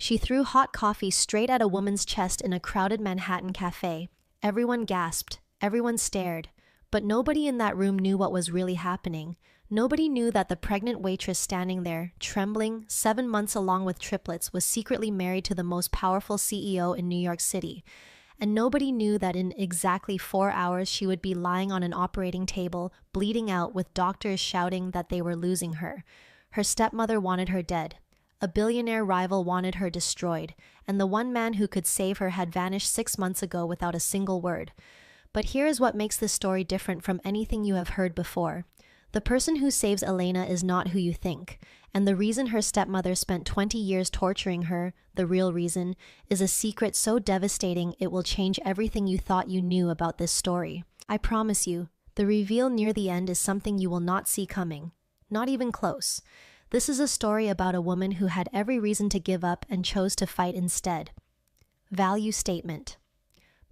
She threw hot coffee straight at a woman's chest in a crowded Manhattan cafe. Everyone gasped. Everyone stared. But nobody in that room knew what was really happening. Nobody knew that the pregnant waitress standing there, trembling, 7 months along with triplets, was secretly married to the most powerful CEO in New York City. And nobody knew that in exactly 4 hours she would be lying on an operating table, bleeding out, with doctors shouting that they were losing her. Her stepmother wanted her dead. A billionaire rival wanted her destroyed, and the one man who could save her had vanished 6 months ago without a single word. But here is what makes this story different from anything you have heard before. The person who saves Elena is not who you think, and the reason her stepmother spent 20 years torturing her, the real reason, is a secret so devastating it will change everything you thought you knew about this story. I promise you, the reveal near the end is something you will not see coming. Not even close. This is a story about a woman who had every reason to give up and chose to fight instead. Value statement.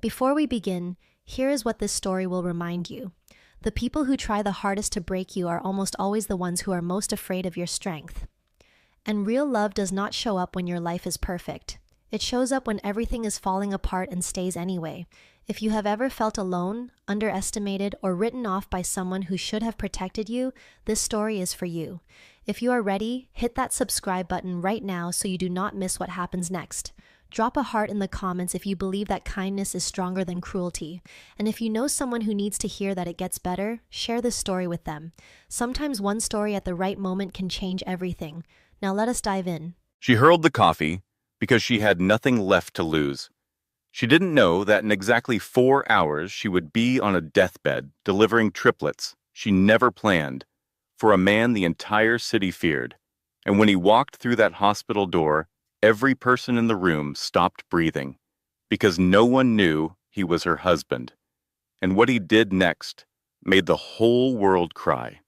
Before we begin, here is what this story will remind you. The people who try the hardest to break you are almost always the ones who are most afraid of your strength. And real love does not show up when your life is perfect. It shows up when everything is falling apart and stays anyway. If you have ever felt alone, underestimated, or written off by someone who should have protected you, this story is for you. If you are ready, hit that subscribe button right now so you do not miss what happens next. Drop a heart in the comments if you believe that kindness is stronger than cruelty. And if you know someone who needs to hear that it gets better, share this story with them. Sometimes one story at the right moment can change everything. Now let us dive in. She hurled the coffee because she had nothing left to lose. She didn't know that in exactly 4 hours she would be on a deathbed delivering triplets she never planned for a man the entire city feared. And when he walked through that hospital door, every person in the room stopped breathing because no one knew he was her husband. And what he did next made the whole world cry.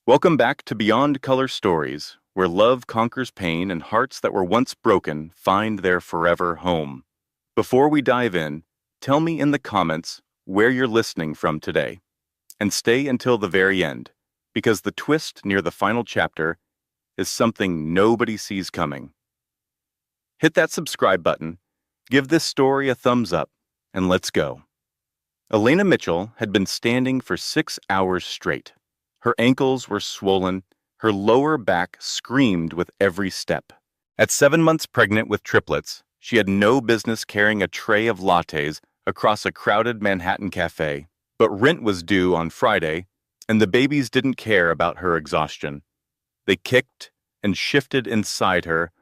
Welcome back to Beyond Color Stories, where love conquers pain and hearts that were once broken find their forever home. Before we dive in, tell me in the comments where you're listening from today. And stay until the very end, because the twist near the final chapter is something nobody sees coming. Hit that subscribe button, give this story a thumbs up, and let's go. Elena Mitchell had been standing for 6 hours straight. Her ankles were swollen, her lower back screamed with every step. At 7 months pregnant with triplets, she had no business carrying a tray of lattes across a crowded Manhattan cafe. But rent was due on Friday, and the babies didn't care about her exhaustion. They kicked and shifted inside her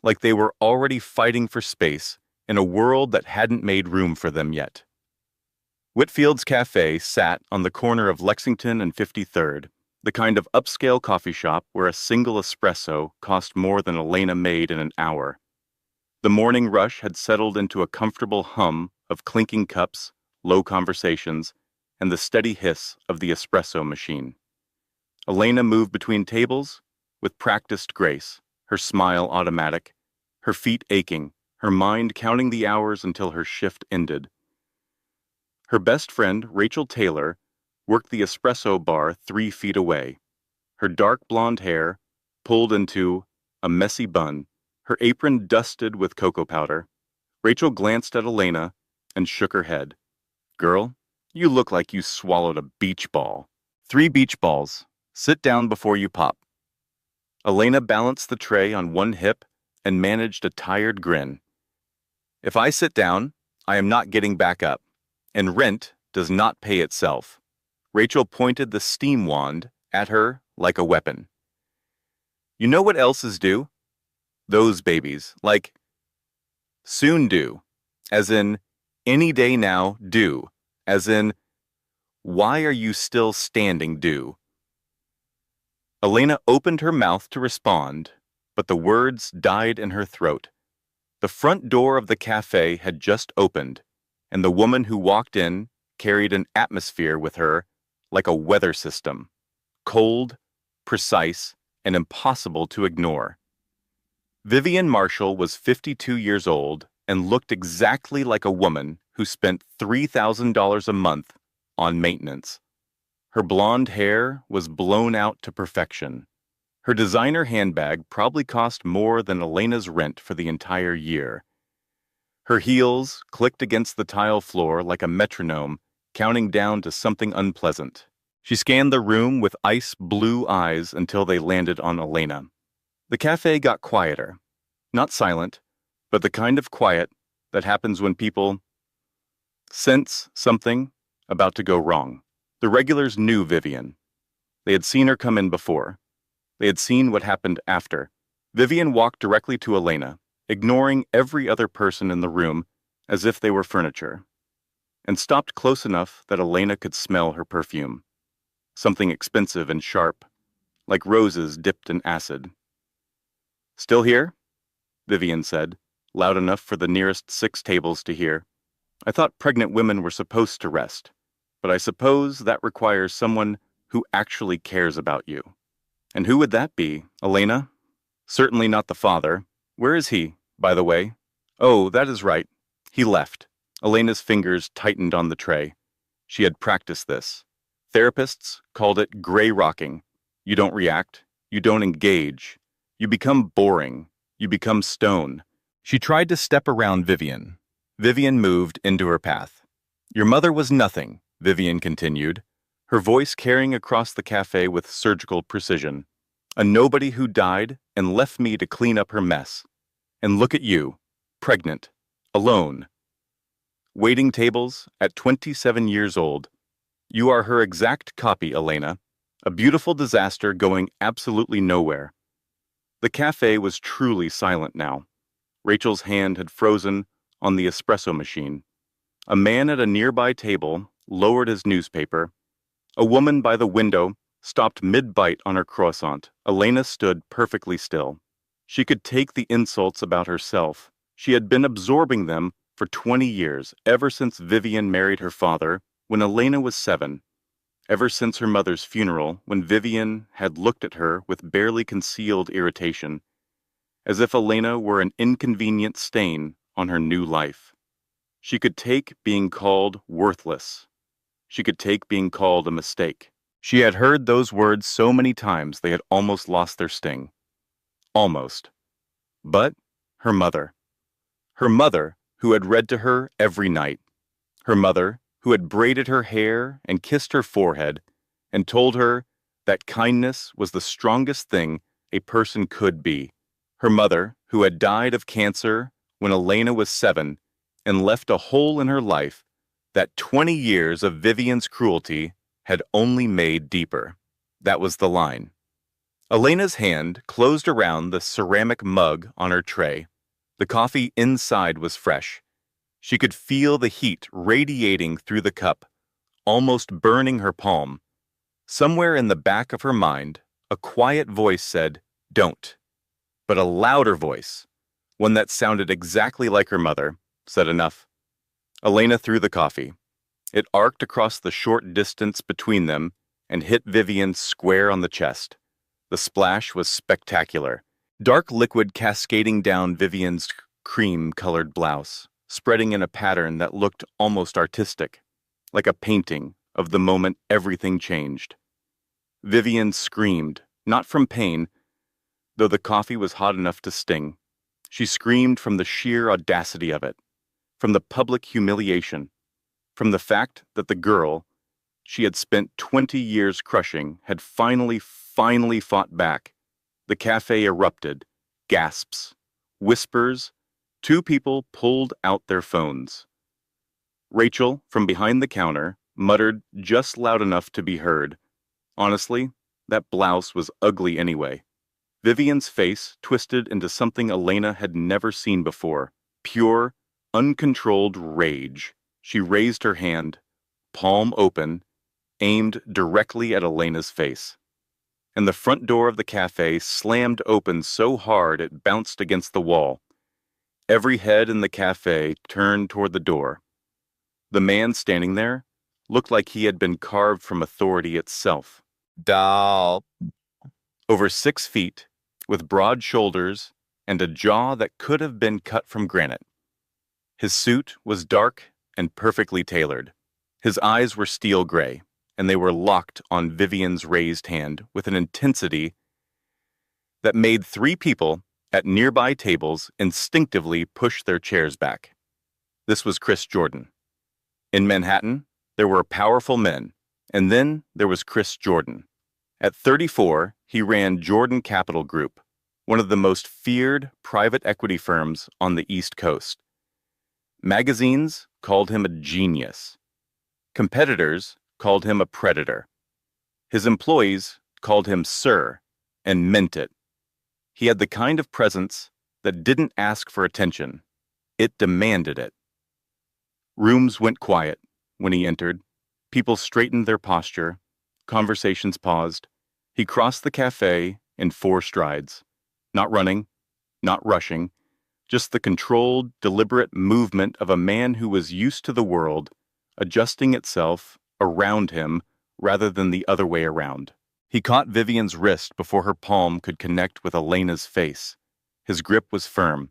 like they were already fighting for space in a world that hadn't made room for them yet. Whitfield's Cafe sat on the corner of Lexington and 53rd, the kind of upscale coffee shop where a single espresso cost more than Elena made in an hour. The morning rush had settled into a comfortable hum of clinking cups, low conversations, and the steady hiss of the espresso machine. Elena moved between tables with practiced grace, her smile automatic, her feet aching, her mind counting the hours until her shift ended. Her best friend, Rachel Taylor, worked the espresso bar 3 feet away. Her dark blonde hair pulled into a messy bun, her apron dusted with cocoa powder. Rachel glanced at Elena and shook her head. "Girl, you look like you swallowed a beach ball." "3 beach balls. Sit down before you pop." Elena balanced the tray on one hip and managed a tired grin. "If I sit down, I am not getting back up, and rent does not pay itself." Rachel pointed the steam wand at her like a weapon. "You know what else is due? Those babies, like soon due, as in any day now due, as in why are you still standing due?" Elena opened her mouth to respond, but the words died in her throat. The front door of the cafe had just opened, and the woman who walked in carried an atmosphere with her like a weather system, cold, precise, and impossible to ignore. Vivian Marshall was 52 years old and looked exactly like a woman who spent $3,000 a month on maintenance. Her blonde hair was blown out to perfection. Her designer handbag probably cost more than Elena's rent for the entire year. Her heels clicked against the tile floor like a metronome, counting down to something unpleasant. She scanned the room with ice blue eyes until they landed on Elena. The cafe got quieter. Not silent, but the kind of quiet that happens when people sense something about to go wrong. The regulars knew Vivian. They had seen her come in before. They had seen what happened after. Vivian walked directly to Elena, ignoring every other person in the room as if they were furniture, and stopped close enough that Elena could smell her perfume. Something expensive and sharp, like roses dipped in acid. "Still here?" Vivian said, loud enough for the nearest 6 tables to hear. "I thought pregnant women were supposed to rest, but I suppose that requires someone who actually cares about you." "And who would that be, Elena?" "Certainly not the father. Where is he, by the way?" "Oh, that is right. He left." Elena's fingers tightened on the tray. She had practiced this. Therapists called it gray rocking. You don't react. You don't engage. You become boring. You become stone. She tried to step around Vivian. Vivian moved into her path. "Your mother was nothing," Vivian continued, her voice carrying across the cafe with surgical precision. "A nobody who died and left me to clean up her mess. And look at you, pregnant, alone. Waiting tables at 27 years old. You are her exact copy, Elena. A beautiful disaster going absolutely nowhere." The cafe was truly silent now. Rachel's hand had frozen on the espresso machine. A man at a nearby table lowered his newspaper. A woman by the window stopped mid-bite on her croissant. Elena stood perfectly still. She could take the insults about herself. She had been absorbing them for 20 years, ever since Vivian married her father, when Elena was 7. Ever since her mother's funeral, when Vivian had looked at her with barely concealed irritation, as if Elena were an inconvenient stain on her new life. She could take being called worthless. She could take being called a mistake. She had heard those words so many times they had almost lost their sting. Almost. But her mother. Her mother, who had read to her every night. Her mother, who had braided her hair and kissed her forehead and told her that kindness was the strongest thing a person could be. Her mother, who had died of cancer when Elena was 7 and left a hole in her life that 20 years of Vivian's cruelty had only made deeper. That was the line. Elena's hand closed around the ceramic mug on her tray. The coffee inside was fresh. She could feel the heat radiating through the cup, almost burning her palm. Somewhere in the back of her mind, a quiet voice said, "Don't." But a louder voice, one that sounded exactly like her mother, said enough. Elena threw the coffee. It arced across the short distance between them and hit Vivian square on the chest. The splash was spectacular. Dark liquid cascading down Vivian's cream-colored blouse, spreading in a pattern that looked almost artistic, like a painting of the moment everything changed. Vivian screamed, not from pain, though the coffee was hot enough to sting. She screamed from the sheer audacity of it, from the public humiliation, from the fact that the girl she had spent 20 years crushing had finally fought back. The cafe erupted. Gasps. Whispers. 2 people pulled out their phones. Rachel, from behind the counter, muttered just loud enough to be heard. Honestly, that blouse was ugly anyway. Vivian's face twisted into something Elena had never seen before. Pure, uncontrolled rage. She raised her hand, palm open, aimed directly at Elena's face. And the front door of the cafe slammed open so hard it bounced against the wall. Every head in the cafe turned toward the door. The man standing there looked like he had been carved from authority itself. Doll. Over 6 feet, with broad shoulders and a jaw that could have been cut from granite. His suit was dark and perfectly tailored. His eyes were steel gray, and they were locked on Vivian's raised hand with an intensity that made three people at nearby tables instinctively push their chairs back. This was Chris Jordan. In Manhattan, there were powerful men, and then there was Chris Jordan. At 34, he ran Jordan Capital Group, one of the most feared private equity firms on the East Coast. Magazines called him a genius. Competitors called him a predator. His employees called him Sir, and meant it. He had the kind of presence that didn't ask for attention. It demanded it. Rooms went quiet when he entered. People straightened their posture. Conversations paused. He crossed the cafe in 4 strides. Not running, not rushing, just the controlled, deliberate movement of a man who was used to the world adjusting itself around him rather than the other way around. He caught Vivian's wrist before her palm could connect with Elena's face. His grip was firm,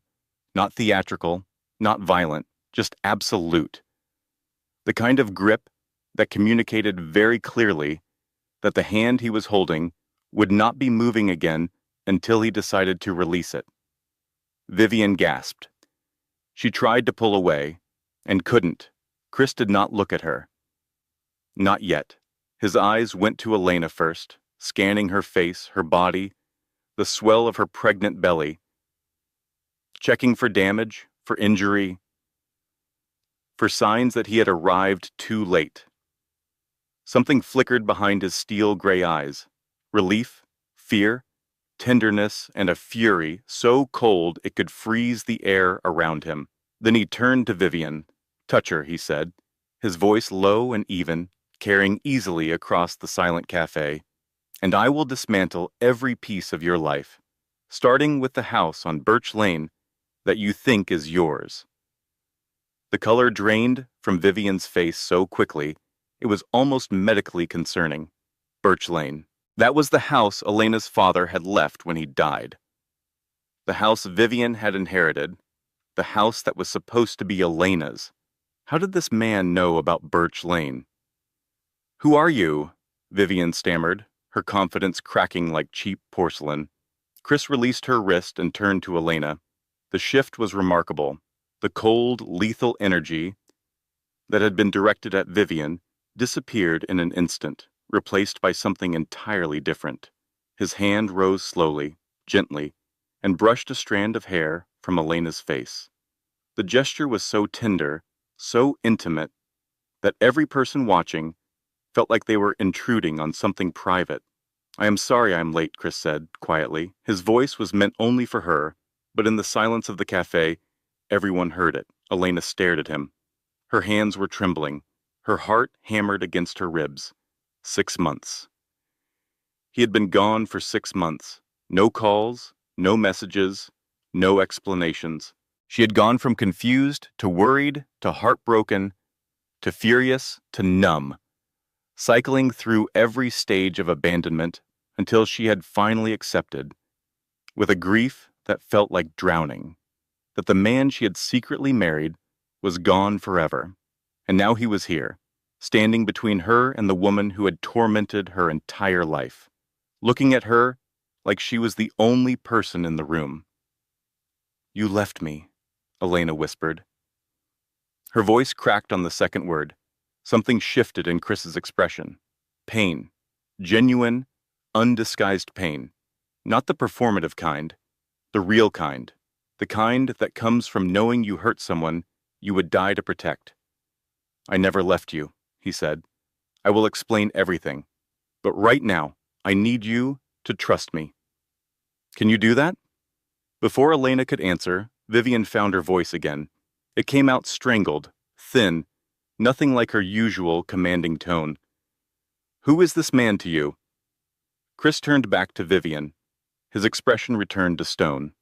not theatrical, not violent, just absolute. The kind of grip that communicated very clearly that the hand he was holding would not be moving again until he decided to release it. Vivian gasped. She tried to pull away, and couldn't. Chris did not look at her. Not yet. His eyes went to Elena first, scanning her face, her body, the swell of her pregnant belly, checking for damage, for injury, for signs that he had arrived too late. Something flickered behind his steel gray eyes. Relief, fear, tenderness, and a fury so cold it could freeze the air around him. Then he turned to Vivian. "Touch her," he said, his voice low and even, carrying easily across the silent cafe. "And I will dismantle every piece of your life, starting with the house on Birch Lane that you think is yours." The color drained from Vivian's face so quickly, it was almost medically concerning. Birch Lane. That was the house Elena's father had left when he died. The house Vivian had inherited, the house that was supposed to be Elena's. How did this man know about Birch Lane? "Who are you?" Vivian stammered, her confidence cracking like cheap porcelain. Chris released her wrist and turned to Elena. The shift was remarkable. The cold, lethal energy that had been directed at Vivian disappeared in an instant, replaced by something entirely different. His hand rose slowly, gently, and brushed a strand of hair from Elena's face. The gesture was so tender, so intimate, that every person watching felt like they were intruding on something private. "I am sorry I'm late," Chris said, quietly. His voice was meant only for her, but in the silence of the cafe, everyone heard it. Elena stared at him. Her hands were trembling. Her heart hammered against her ribs. 6 months. He had been gone for 6 months. No calls, no messages, no explanations. She had gone from confused to worried to heartbroken to furious to numb, cycling through every stage of abandonment until she had finally accepted, with a grief that felt like drowning, that the man she had secretly married was gone forever. And now he was here, standing between her and the woman who had tormented her entire life, looking at her like she was the only person in the room. "You left me," Elena whispered. Her voice cracked on the second word. Something shifted in Chris's expression. Pain. Genuine, undisguised pain. Not the performative kind. The real kind. The kind that comes from knowing you hurt someone you would die to protect. "I never left you," he said. "I will explain everything. But right now, I need you to trust me." "Can you do that?" Before Elena could answer, Vivian found her voice again. It came out strangled, thin, nothing like her usual commanding tone. "Who is this man to you?" Chris turned back to Vivian. His expression returned to stone.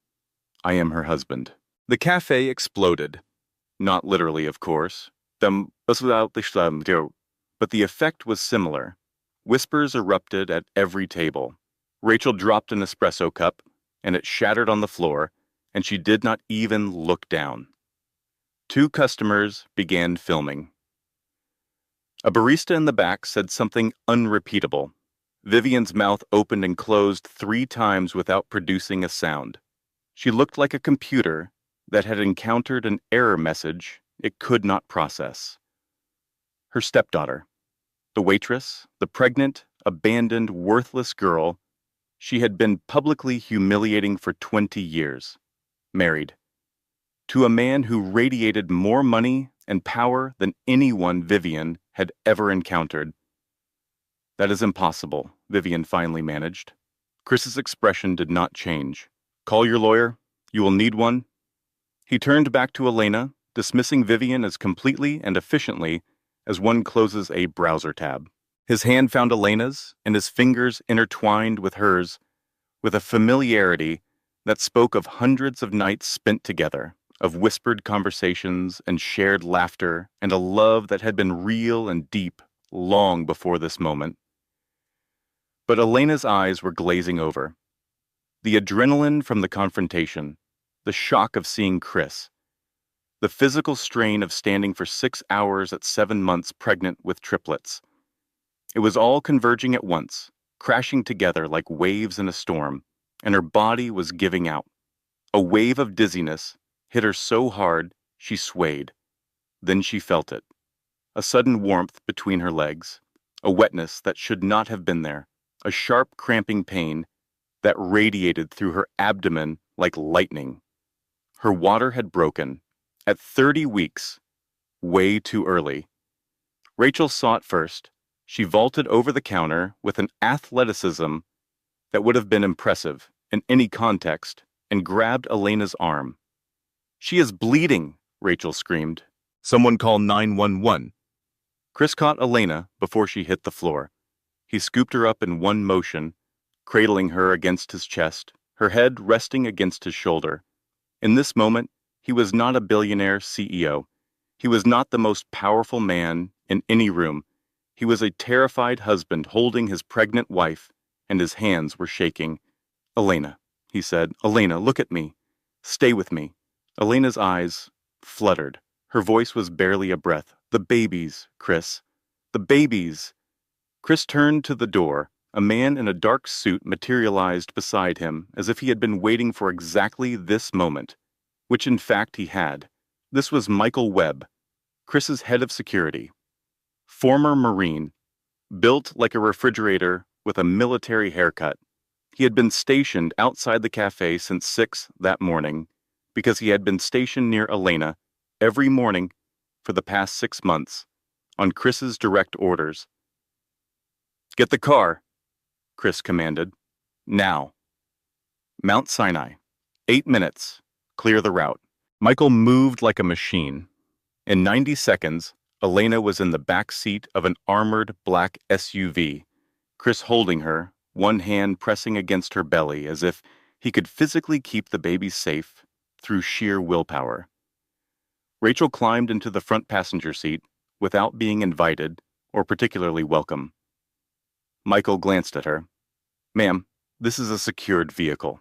"I am her husband." The cafe exploded. Not literally, of course. But the effect was similar. Whispers erupted at every table. Rachel dropped an espresso cup, and it shattered on the floor, and she did not even look down. 2 customers began filming. A barista in the back said something unrepeatable. Vivian's mouth opened and closed 3 times without producing a sound. She looked like a computer that had encountered an error message it could not process. Her stepdaughter, the waitress, the pregnant, abandoned, worthless girl she had been publicly humiliating for 20 years, married, to a man who radiated more money and power than anyone Vivian had ever encountered. That is impossible, Vivian finally managed. Chris's expression did not change. Call your lawyer. You will need one. He turned back to Elena, dismissing Vivian as completely and efficiently as one closes a browser tab. His hand found Elena's, and his fingers intertwined with hers with a familiarity that spoke of hundreds of nights spent together, of whispered conversations and shared laughter, and a love that had been real and deep long before this moment. But Elena's eyes were glazing over. The adrenaline from the confrontation, the shock of seeing Chris, the physical strain of standing for 6 hours at 7 months pregnant with triplets. It was all converging at once, crashing together like waves in a storm, and her body was giving out. A wave of dizziness hit her so hard she swayed. Then she felt it. A sudden warmth between her legs, a wetness that should not have been there, a sharp cramping pain that radiated through her abdomen like lightning. Her water had broken. At 30 weeks, way too early. Rachel saw it first. She vaulted over the counter with an athleticism that would have been impressive in any context and grabbed Elena's arm. She is bleeding, Rachel screamed. Someone call 911. Chris caught Elena before she hit the floor. He scooped her up in one motion, cradling her against his chest, her head resting against his shoulder. In this moment, he was not a billionaire CEO. He was not the most powerful man in any room. He was a terrified husband holding his pregnant wife, and his hands were shaking. Elena, he said, Elena, look at me. Stay with me. Elena's eyes fluttered. Her voice was barely a breath. The babies, Chris. The babies. Chris turned to the door. A man in a dark suit materialized beside him as if he had been waiting for exactly this moment, which in fact he had. This was Michael Webb, Chris's head of security. Former Marine, built like a refrigerator with a military haircut. He had been stationed outside the cafe since 6 that morning because he had been stationed near Elena every morning for the past 6 months on Chris's direct orders. Get the car, Chris commanded. Now. Mount Sinai. 8 minutes. Clear the route. Michael moved like a machine. In 90 seconds, Elena was in the back seat of an armored black SUV, Chris holding her, one hand pressing against her belly as if he could physically keep the baby safe through sheer willpower. Rachel climbed into the front passenger seat without being invited or particularly welcome. Michael glanced at her. Ma'am, this is a secured vehicle.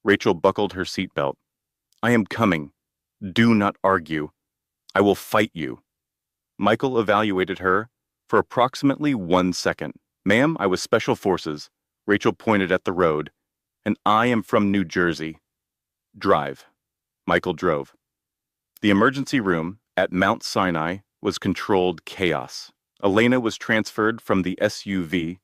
Rachel buckled her seatbelt. I am coming. Do not argue. I will fight you. Michael evaluated her for approximately 1 second. Ma'am, I was Special Forces. Rachel pointed at the road. And I am from New Jersey. Drive. Michael drove. The emergency room at Mount Sinai was controlled chaos. Elena was transferred from the SUV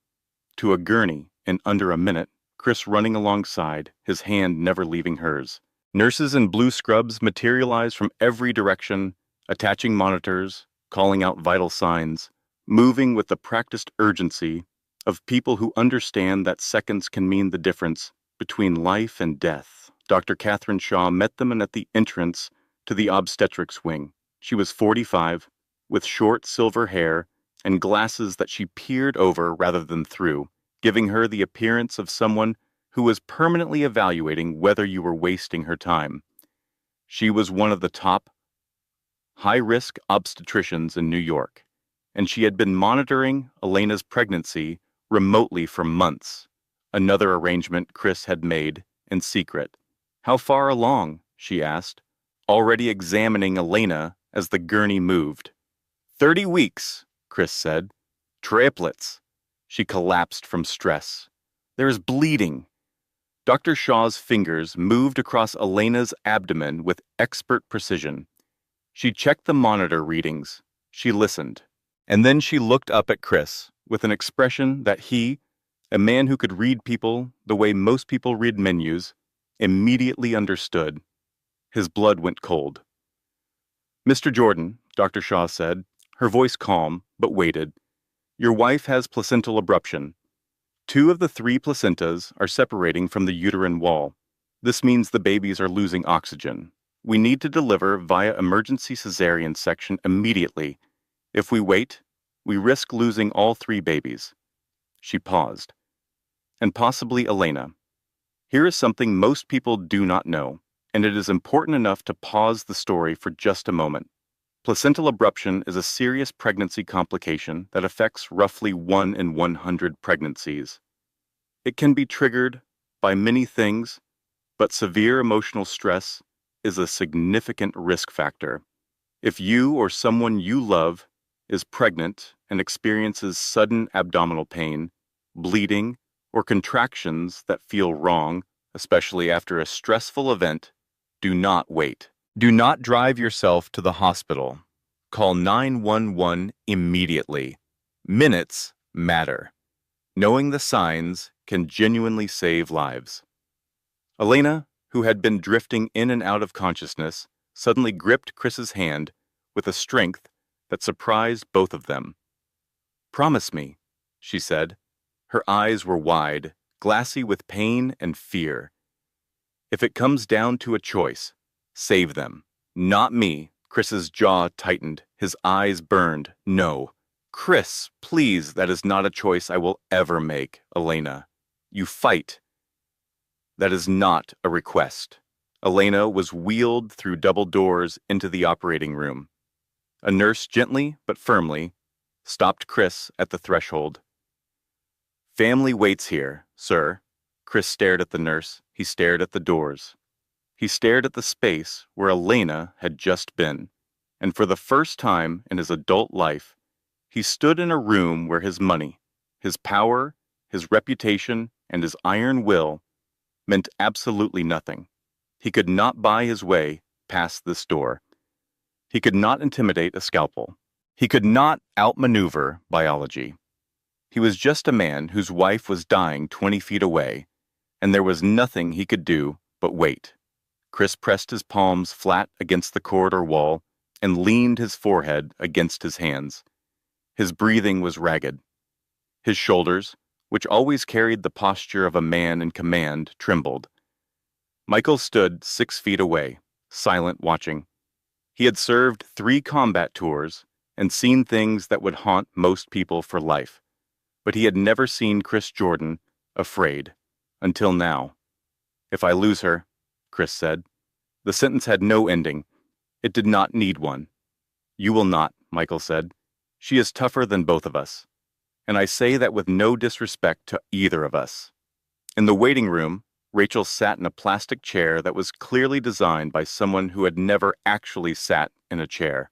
to a gurney in under a minute, Chris running alongside, his hand never leaving hers. Nurses in blue scrubs materialized from every direction, attaching monitors, calling out vital signs, moving with the practiced urgency of people who understand that seconds can mean the difference between life and death. Dr. Catherine Shaw met them at the entrance to the obstetrics wing. She was 45, with short silver hair and glasses that she peered over rather than through, giving her the appearance of someone who was permanently evaluating whether you were wasting her time. She was one of the top high-risk obstetricians in New York, and she had been monitoring Elena's pregnancy remotely for months, another arrangement Chris had made in secret. How far along? She asked, already examining Elena as the gurney moved. 30 weeks, Chris said. Triplets. She collapsed from stress. There is bleeding. Dr. Shaw's fingers moved across Elena's abdomen with expert precision. She checked the monitor readings. She listened. And then she looked up at Chris with an expression that he, a man who could read people the way most people read menus, immediately understood. His blood went cold. "Mr. Jordan," Dr. Shaw said, her voice calm, but weighted, "your wife has placental abruption. 2 of the 3 placentas are separating from the uterine wall. This means the babies are losing oxygen. We need to deliver via emergency cesarean section immediately. If we wait, we risk losing all 3 babies." She paused. "And possibly Elena. Here is something most people do not know, and it is important enough to pause the story for just a moment. Placental abruption is a serious pregnancy complication that affects roughly 1 in 100 pregnancies. It can be triggered by many things, but severe emotional stress is a significant risk factor. If you or someone you love is pregnant and experiences sudden abdominal pain, bleeding, or contractions that feel wrong, especially after a stressful event, do not wait. Do not drive yourself to the hospital. Call 911 immediately. Minutes matter. Knowing the signs can genuinely save lives." Elena, who had been drifting in and out of consciousness, suddenly gripped Chris's hand with a strength that surprised both of them. "Promise me," she said. Her eyes were wide, glassy with pain and fear. "If it comes down to a choice, save them. Not me." Chris's jaw tightened, his eyes burned. "No. Chris, please, that is not a choice I will ever make, Elena. You fight." "That is not a request." Elena was wheeled through double doors into the operating room. A nurse gently but firmly stopped Chris at the threshold. "Family waits here, sir." Chris stared at the nurse. He stared at the doors. He stared at the space where Elena had just been. And for the first time in his adult life, he stood in a room where his money, his power, his reputation, and his iron will meant absolutely nothing. He could not buy his way past this door. He could not intimidate a scalpel. He could not outmaneuver biology. He was just a man whose wife was dying 20 feet away, and there was nothing he could do but wait. Chris pressed his palms flat against the corridor wall and leaned his forehead against his hands. His breathing was ragged. His shoulders, which always carried the posture of a man in command, trembled. Michael stood 6 feet away, silent, watching. He had served 3 combat tours and seen things that would haunt most people for life. But he had never seen Chris Jordan afraid, until now. "If I lose her," Chris said. The sentence had no ending. It did not need one. "You will not," Michael said. "She is tougher than both of us. And I say that with no disrespect to either of us." In the waiting room, Rachel sat in a plastic chair that was clearly designed by someone who had never actually sat in a chair.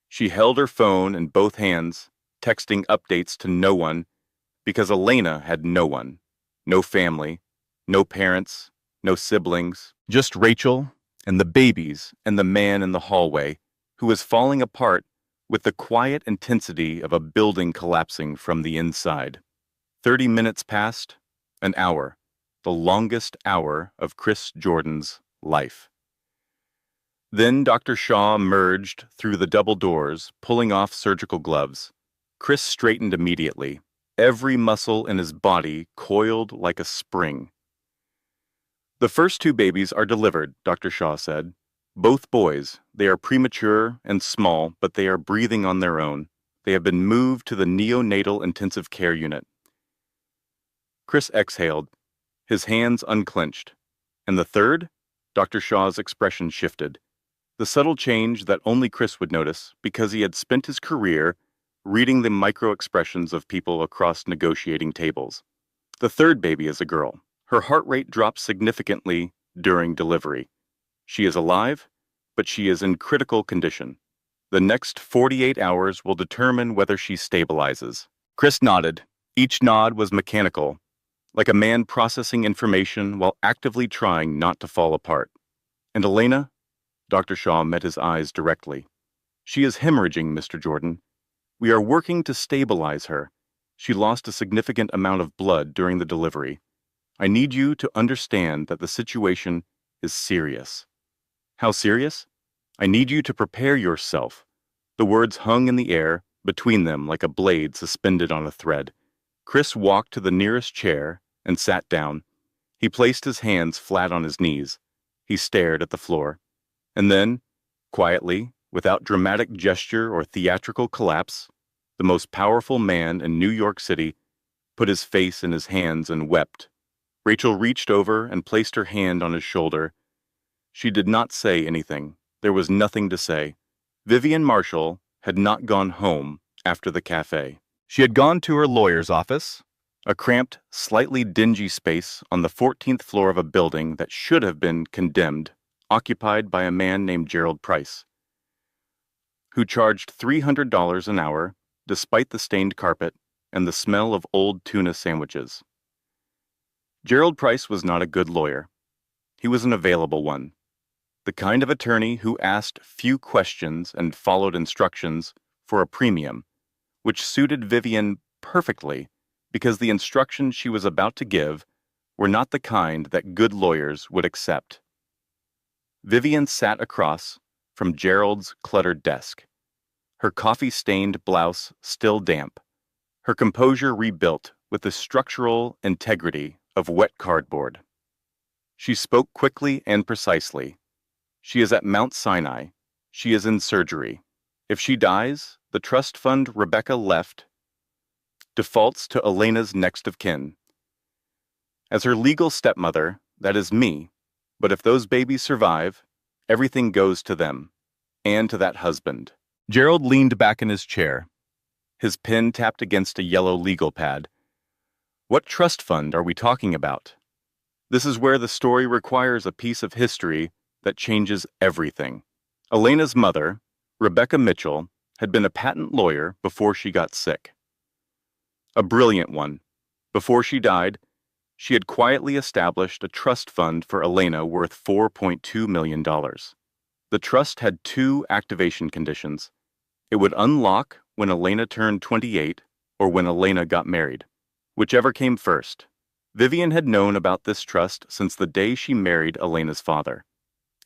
She held her phone in both hands, texting updates to no one, because Elena had no one. No family, no parents, no siblings, just Rachel and the babies and the man in the hallway who was falling apart with the quiet intensity of a building collapsing from the inside. 30 minutes passed, an hour, the longest hour of Chris Jordan's life. Then Dr. Shaw emerged through the double doors, pulling off surgical gloves. Chris straightened immediately. Every muscle in his body coiled like a spring. "The first 2 babies are delivered," Dr. Shaw said. "Both boys. They are premature and small, but they are breathing on their own. They have been moved to the neonatal intensive care unit." Chris exhaled, his hands unclenched. "And the third?" Dr. Shaw's expression shifted. The subtle change that only Chris would notice because he had spent his career reading the micro-expressions of people across negotiating tables. "The third baby is a girl. Her heart rate dropped significantly during delivery. She is alive, but she is in critical condition. The next 48 hours will determine whether she stabilizes." Chris nodded. Each nod was mechanical, like a man processing information while actively trying not to fall apart. And Elena? Dr. Shaw met his eyes directly. She is hemorrhaging, Mr. Jordan. We are working to stabilize her. She lost a significant amount of blood during the delivery. I need you to understand that the situation is serious. How serious? I need you to prepare yourself. The words hung in the air, between them like a blade suspended on a thread. Chris walked to the nearest chair and sat down. He placed his hands flat on his knees. He stared at the floor. And then, quietly, without dramatic gesture or theatrical collapse, the most powerful man in New York City put his face in his hands and wept. Rachel reached over and placed her hand on his shoulder. She did not say anything. There was nothing to say. Vivian Marshall had not gone home after the cafe. She had gone to her lawyer's office, a cramped, slightly dingy space on the 14th floor of a building that should have been condemned, occupied by a man named Gerald Price, who charged $300 an hour despite the stained carpet and the smell of old tuna sandwiches. Gerald Price was not a good lawyer. He was an available one, the kind of attorney who asked few questions and followed instructions for a premium, which suited Vivian perfectly because the instructions she was about to give were not the kind that good lawyers would accept. Vivian sat across from Gerald's cluttered desk, her coffee-stained blouse still damp, her composure rebuilt with the structural integrity of wet cardboard. She spoke quickly and precisely. She is at Mount Sinai. She is in surgery. If she dies, the trust fund Rebecca left defaults to Elena's next of kin. As her legal stepmother, that is me, but if those babies survive, everything goes to them, and to that husband. Gerald leaned back in his chair. His pen tapped against a yellow legal pad. What trust fund are we talking about? This is where the story requires a piece of history that changes everything. Elena's mother, Rebecca Mitchell, had been a patent lawyer before she got sick. A brilliant one. Before she died, she had quietly established a trust fund for Elena worth $4.2 million. The trust had two activation conditions. It would unlock when Elena turned 28 or when Elena got married, whichever came first. Vivian had known about this trust since the day she married Elena's father.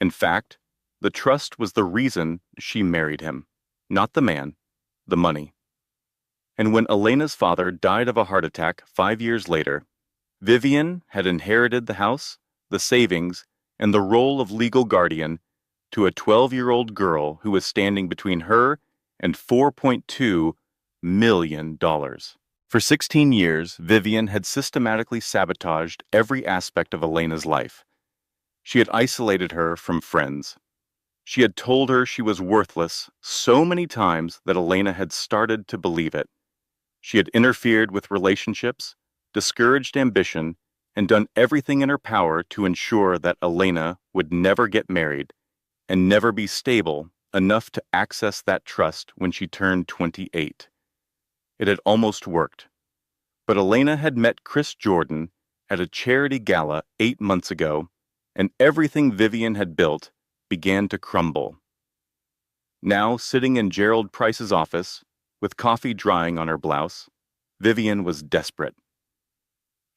In fact, the trust was the reason she married him, not the man, the money. And when Elena's father died of a heart attack 5 years later, Vivian had inherited the house, the savings, and the role of legal guardian to a 12-year-old girl who was standing between her and $4.2 million. For 16 years, Vivian had systematically sabotaged every aspect of Elena's life. She had isolated her from friends. She had told her she was worthless so many times that Elena had started to believe it. She had interfered with relationships, discouraged ambition, and done everything in her power to ensure that Elena would never get married and never be stable enough to access that trust when she turned 28. It had almost worked. But Elena had met Chris Jordan at a charity gala 8 months ago, and everything Vivian had built began to crumble. Now, sitting in Gerald Price's office, with coffee drying on her blouse, Vivian was desperate.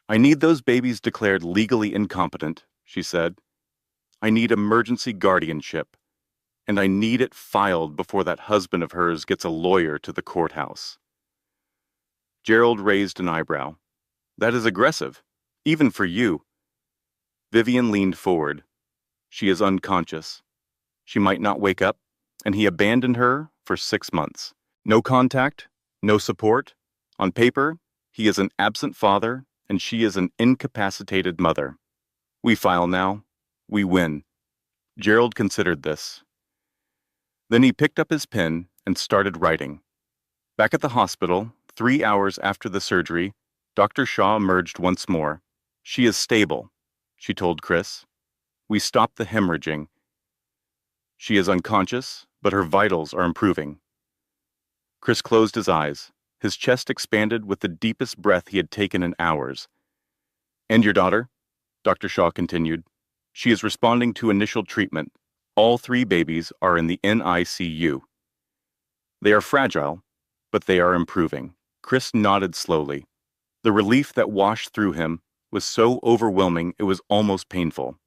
I need those babies declared legally incompetent, she said. I need emergency guardianship, and I need it filed before that husband of hers gets a lawyer to the courthouse. Gerald raised an eyebrow. That is aggressive, even for you. Vivian leaned forward. She is unconscious. She might not wake up, and he abandoned her for 6 months. No contact, no support. On paper, he is an absent father, and she is an incapacitated mother. We file now. We win. Gerald considered this. Then he picked up his pen and started writing. Back at the hospital, 3 hours after the surgery, Dr. Shaw emerged once more. She is stable, she told Chris. We stopped the hemorrhaging. She is unconscious, but her vitals are improving. Chris closed his eyes. His chest expanded with the deepest breath he had taken in hours. "And your daughter?" Dr. Shaw continued. "She is responding to initial treatment. All 3 babies are in the NICU. They are fragile, but they are improving." Chris nodded slowly. The relief that washed through him was so overwhelming it was almost painful,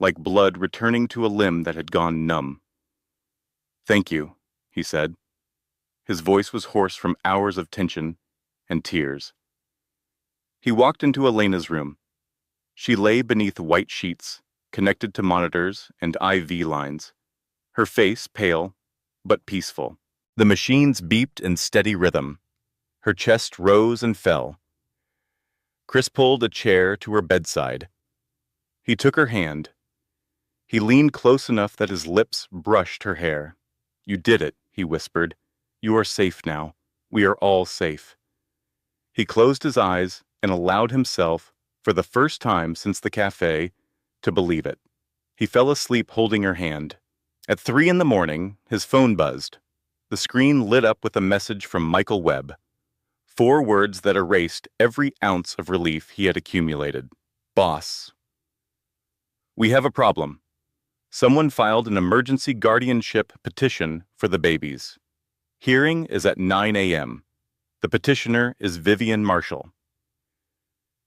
like blood returning to a limb that had gone numb. "Thank you," he said. His voice was hoarse from hours of tension and tears. He walked into Elena's room. She lay beneath white sheets, connected to monitors and IV lines, her face pale but peaceful. The machines beeped in steady rhythm. Her chest rose and fell. Chris pulled a chair to her bedside. He took her hand. He leaned close enough that his lips brushed her hair. "You did it," he whispered. "You are safe now. We are all safe." He closed his eyes and allowed himself, for the first time since the cafe, to believe it. He fell asleep holding her hand. At 3 in the morning, his phone buzzed. The screen lit up with a message from Michael Webb. 4 words that erased every ounce of relief he had accumulated. "Boss. We have a problem. Someone filed an emergency guardianship petition for the babies. Hearing is at 9 a.m. The petitioner is Vivian Marshall."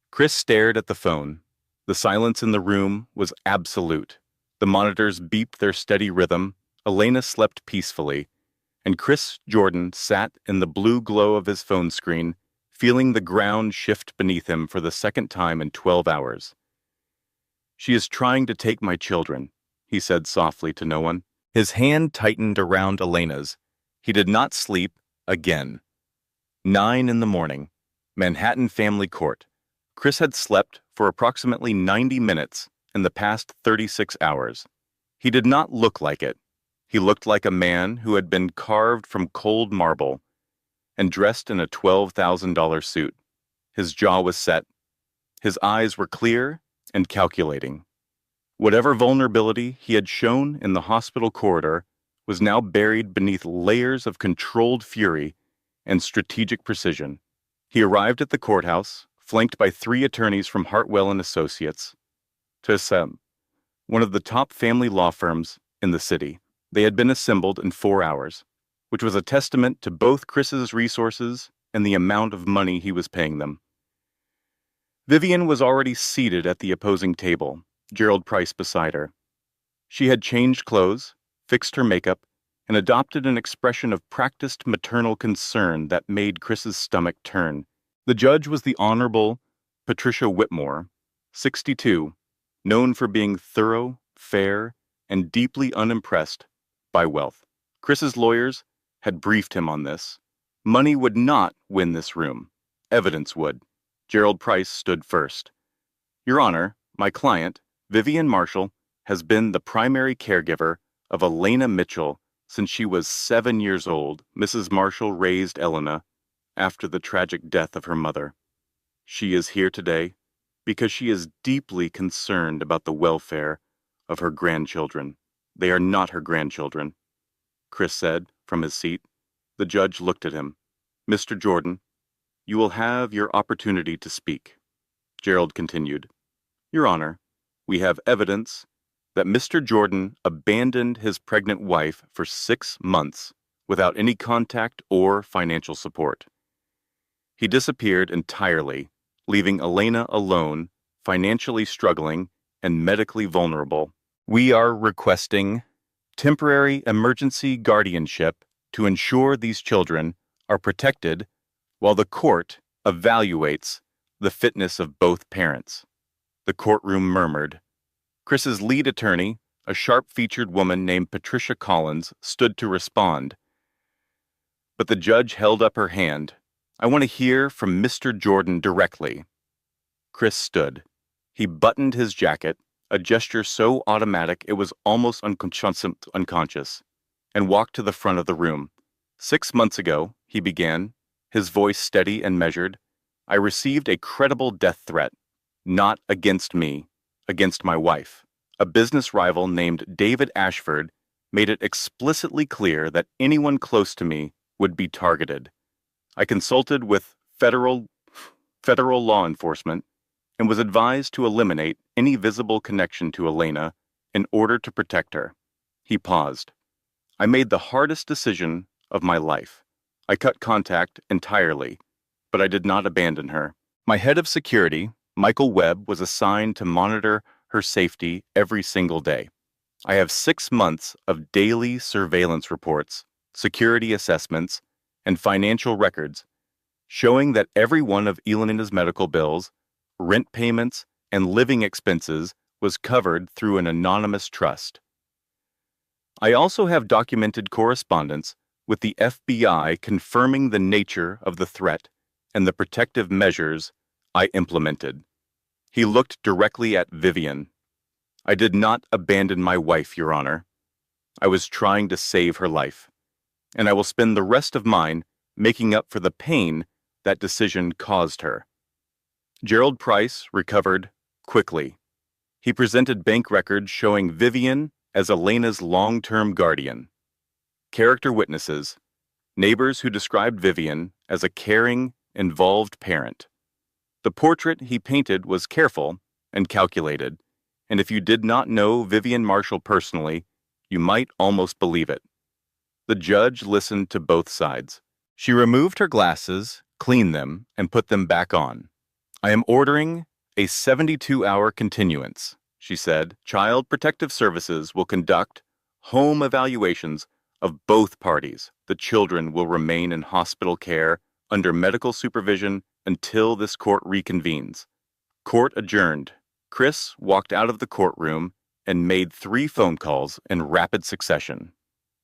Chris stared at the phone. The silence in the room was absolute. The monitors beeped their steady rhythm. Elena slept peacefully, and Chris Jordan sat in the blue glow of his phone screen, feeling the ground shift beneath him for the second time in 12 hours. "She is trying to take my children," he said softly to no one. His hand tightened around Elena's. He did not sleep again. 9 in the morning, Manhattan Family Court. Chris had slept for approximately 90 minutes in the past 36 hours. He did not look like it. He looked like a man who had been carved from cold marble and dressed in a $12,000 suit. His jaw was set. His eyes were clear and calculating. Whatever vulnerability he had shown in the hospital corridor was now buried beneath layers of controlled fury and strategic precision. He arrived at the courthouse, flanked by 3 attorneys from Hartwell and Associates, TSM, one of the top family law firms in the city. They had been assembled in 4 hours, which was a testament to both Chris's resources and the amount of money he was paying them. Vivian was already seated at the opposing table, Gerald Price beside her. She had changed clothes, fixed her makeup, and adopted an expression of practiced maternal concern that made Chris's stomach turn. The judge was the Honorable Patricia Whitmore, 62, known for being thorough, fair, and deeply unimpressed by wealth. Chris's lawyers had briefed him on this. Money would not win this room. Evidence would. Gerald Price stood first. "Your Honor, my client, Vivian Marshall, has been the primary caregiver of Elena Mitchell since she was 7 years old." Mrs. Marshall raised Elena after the tragic death of her mother. "She is here today because she is deeply concerned about the welfare of her grandchildren." "They are not her grandchildren," Chris said from his seat. The judge looked at him. "Mr. Jordan, you will have your opportunity to speak." Gerald continued. "Your Honor, we have evidence that Mr. Jordan abandoned his pregnant wife for 6 months without any contact or financial support. He disappeared entirely, leaving Elena alone, financially struggling, and medically vulnerable. We are requesting temporary emergency guardianship to ensure these children are protected while the court evaluates the fitness of both parents." The courtroom murmured. Chris's lead attorney, a sharp-featured woman named Patricia Collins, stood to respond. But the judge held up her hand. "I want to hear from Mr. Jordan directly." Chris stood. He buttoned his jacket, a gesture so automatic it was almost unconscious, and walked to the front of the room. "6 months ago," he began, his voice steady and measured, "I received a credible death threat, not against me, against my wife. A business rival named David Ashford made it explicitly clear that anyone close to me would be targeted. I consulted with federal law enforcement and was advised to eliminate any visible connection to Elena in order to protect her. He paused. I made the hardest decision of my life. I cut contact entirely, but I did not abandon her. My head of security, Michael Webb, was assigned to monitor her safety every single day. I have 6 months of daily surveillance reports, security assessments, and financial records showing that every one of Elena's medical bills, rent payments, and living expenses was covered through an anonymous trust. I also have documented correspondence with the FBI confirming the nature of the threat and the protective measures I implemented. He looked directly at Vivian. I did not abandon my wife, Your Honor. I was trying to save her life, and I will spend the rest of mine making up for the pain that decision caused her. Gerald Price recovered quickly. He presented bank records showing Vivian as Elena's long-term guardian. Character witnesses, neighbors who described Vivian as a caring, involved parent. The portrait he painted was careful and calculated, and if you did not know Vivian Marshall personally, you might almost believe it. The judge listened to both sides. She removed her glasses, cleaned them, and put them back on. I am ordering a 72-hour continuance, she said. Child Protective Services will conduct home evaluations of both parties. The children will remain in hospital care under medical supervision until this court reconvenes. Court adjourned. Chris walked out of the courtroom and made 3 phone calls in rapid succession.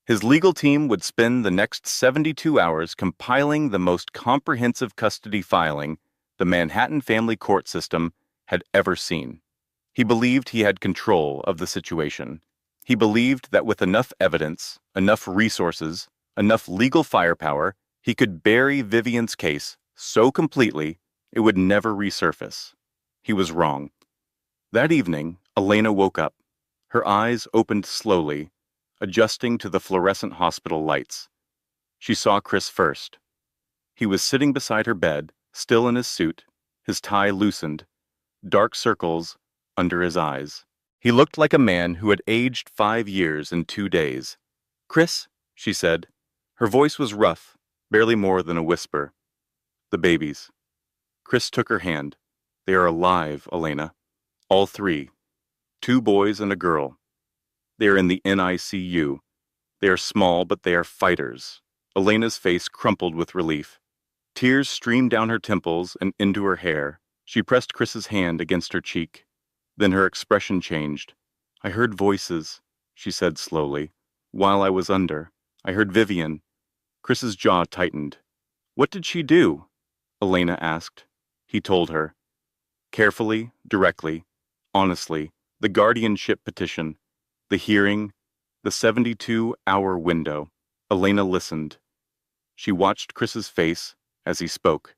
His legal team would spend the next 72 hours compiling the most comprehensive custody filing the Manhattan family court system had ever seen. He believed he had control of the situation. He believed that with enough evidence, enough resources, enough legal firepower, he could bury Vivian's case so completely it would never resurface. He was wrong. That evening, Elena woke up. Her eyes opened slowly, adjusting to the fluorescent hospital lights. She saw Chris first. He was sitting beside her bed, still in his suit, his tie loosened, dark circles under his eyes. He looked like a man who had aged 5 years in 2 days. "Chris," she said. Her voice was rough, barely more than a whisper. "The babies." Chris took her hand. "They are alive, Elena. All 3. 2 boys and a girl. They are in the NICU. They are small, but they are fighters." Elena's face crumpled with relief. Tears streamed down her temples and into her hair. She pressed Chris's hand against her cheek. Then her expression changed. "I heard voices," she said slowly. "While I was under, I heard Vivian." Chris's jaw tightened. "What did she do?" Elena asked. He told her. Carefully, directly, honestly, the guardianship petition, the hearing, the 72-hour window. Elena listened. She watched Chris's face as he spoke.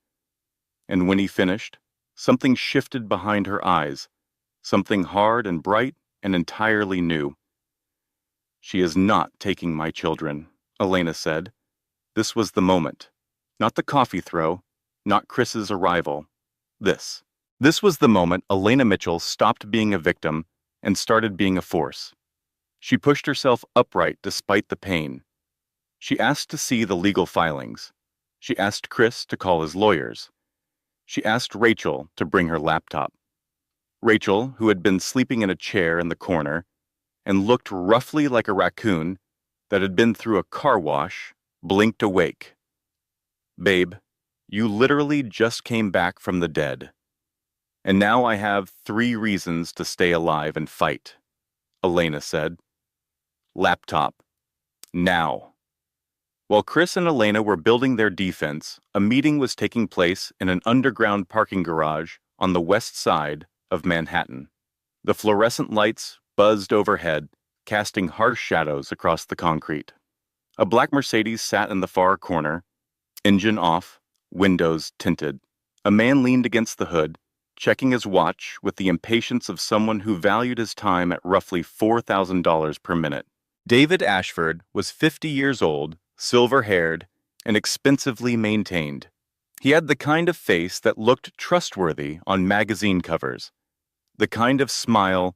And when he finished, something shifted behind her eyes, something hard and bright and entirely new. "She is not taking my children," Elena said. This was the moment. Not the coffee throw, not Chris's arrival. This. This was the moment Elena Mitchell stopped being a victim and started being a force. She pushed herself upright despite the pain. She asked to see the legal filings. She asked Chris to call his lawyers. She asked Rachel to bring her laptop. Rachel, who had been sleeping in a chair in the corner and looked roughly like a raccoon that had been through a car wash, blinked awake. "Babe, you literally just came back from the dead. And now I have 3 reasons to stay alive and fight," Elena said. "Laptop. Now." While Chris and Elena were building their defense, a meeting was taking place in an underground parking garage on the west side of Manhattan. The fluorescent lights buzzed overhead, casting harsh shadows across the concrete. A black Mercedes sat in the far corner, engine off, windows tinted. A man leaned against the hood, checking his watch with the impatience of someone who valued his time at roughly $4,000 per minute. David Ashford was 50 years old, silver-haired, and expensively maintained. He had the kind of face that looked trustworthy on magazine covers, the kind of smile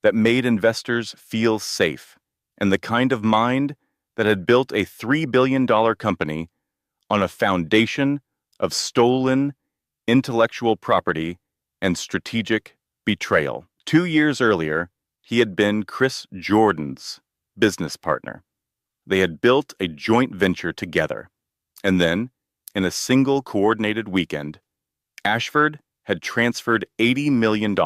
that made investors feel safe, and the kind of mind that had built a $3 billion company on a foundation of stolen intellectual property and strategic betrayal. 2 years earlier, he had been Chris Jordan's business partner. They had built a joint venture together. And then, in a single coordinated weekend, Ashford had transferred $80 million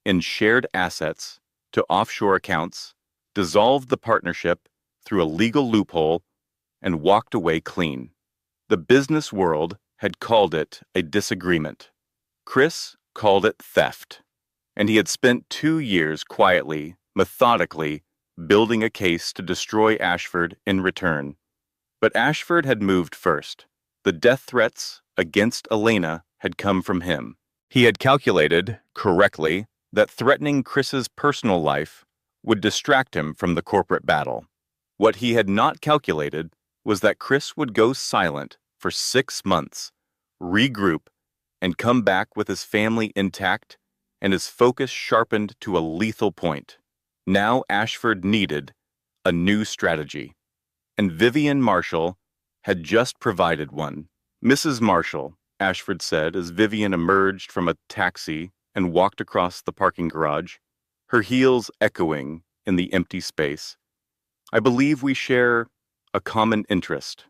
in shared assets to offshore accounts, dissolved the partnership through a legal loophole, and walked away clean. The business world had called it a disagreement. Chris called it theft. And he had spent 2 years quietly, methodically, building a case to destroy Ashford in return. But Ashford had moved first. The death threats against Elena had come from him. He had calculated, correctly, that threatening Chris's personal life would distract him from the corporate battle. What he had not calculated was that Chris would go silent for 6 months, regroup, and come back with his family intact and his focus sharpened to a lethal point. Now Ashford needed a new strategy, and Vivian Marshall had just provided one. "Mrs. Marshall," Ashford said as Vivian emerged from a taxi and walked across the parking garage, her heels echoing in the empty space. "I believe we share a common interest."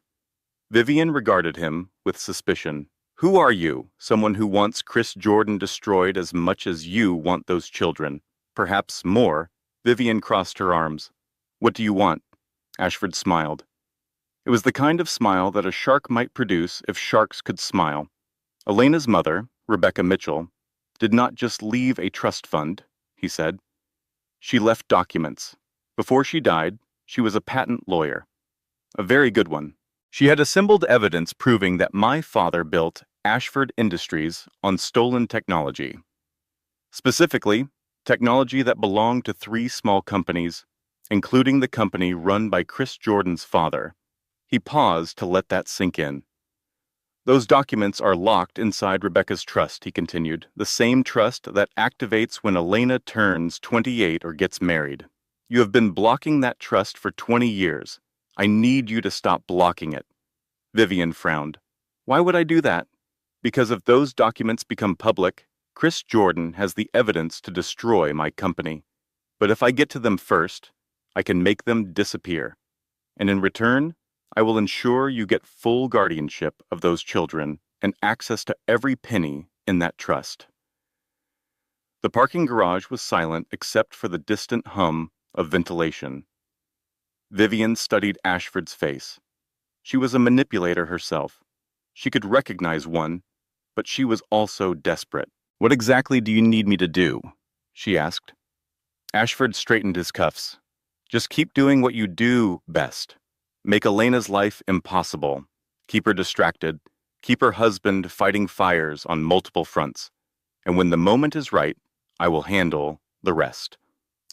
Vivian regarded him with suspicion. "Who are you? Someone who wants Chris Jordan destroyed as much as you want those children? Perhaps more." Vivian crossed her arms. "What do you want?" Ashford smiled. It was the kind of smile that a shark might produce if sharks could smile. Elena's mother, Rebecca Mitchell, did not just leave a trust fund, he said. She left documents. Before she died, she was a patent lawyer. A very good one. She had assembled evidence proving that my father built Ashford Industries on stolen technology. Specifically, technology that belonged to 3 small companies, including the company run by Chris Jordan's father. He paused to let that sink in. "Those documents are locked inside Rebecca's trust," he continued, "the same trust that activates when Elena turns 28 or gets married. You have been blocking that trust for 20 years. I need you to stop blocking it." Vivian frowned. "Why would I do that?" "Because if those documents become public, Chris Jordan has the evidence to destroy my company. But if I get to them first, I can make them disappear. And in return, I will ensure you get full guardianship of those children and access to every penny in that trust." The parking garage was silent except for the distant hum of ventilation. Vivian studied Ashford's face. She was a manipulator herself. She could recognize one, but she was also desperate. "What exactly do you need me to do?" she asked. Ashford straightened his cuffs. "Just keep doing what you do best. Make Elena's life impossible. Keep her distracted. Keep her husband fighting fires on multiple fronts. And when the moment is right, I will handle the rest."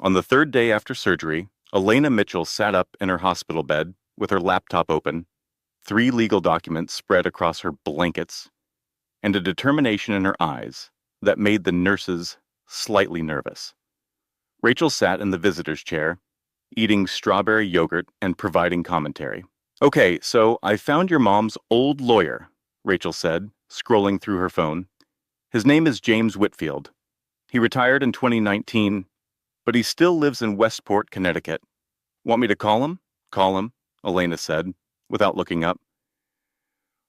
On the 3rd day after surgery, Elena Mitchell sat up in her hospital bed with her laptop open, 3 legal documents spread across her blankets, and a determination in her eyes that made the nurses slightly nervous. Rachel sat in the visitor's chair, eating strawberry yogurt and providing commentary. "Okay, so I found your mom's old lawyer," Rachel said, scrolling through her phone. "His name is James Whitfield. He retired in 2019, but he still lives in Westport, Connecticut. Want me to call him?" "Call him," Elena said, without looking up.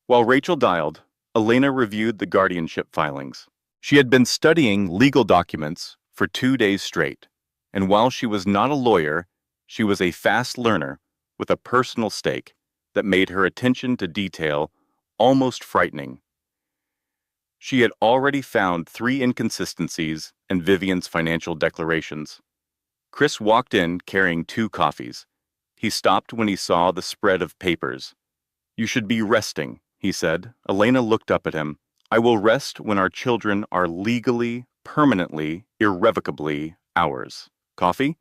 While Rachel dialed, Elena reviewed the guardianship filings. She had been studying legal documents for 2 days straight, and while she was not a lawyer, she was a fast learner with a personal stake that made her attention to detail almost frightening. She had already found 3 inconsistencies in Vivian's financial declarations. Chris walked in carrying 2 coffees. He stopped when he saw the spread of papers. "You should be resting," he said. Elena looked up at him. "I will rest when our children are legally, permanently, irrevocably ours. Coffee?"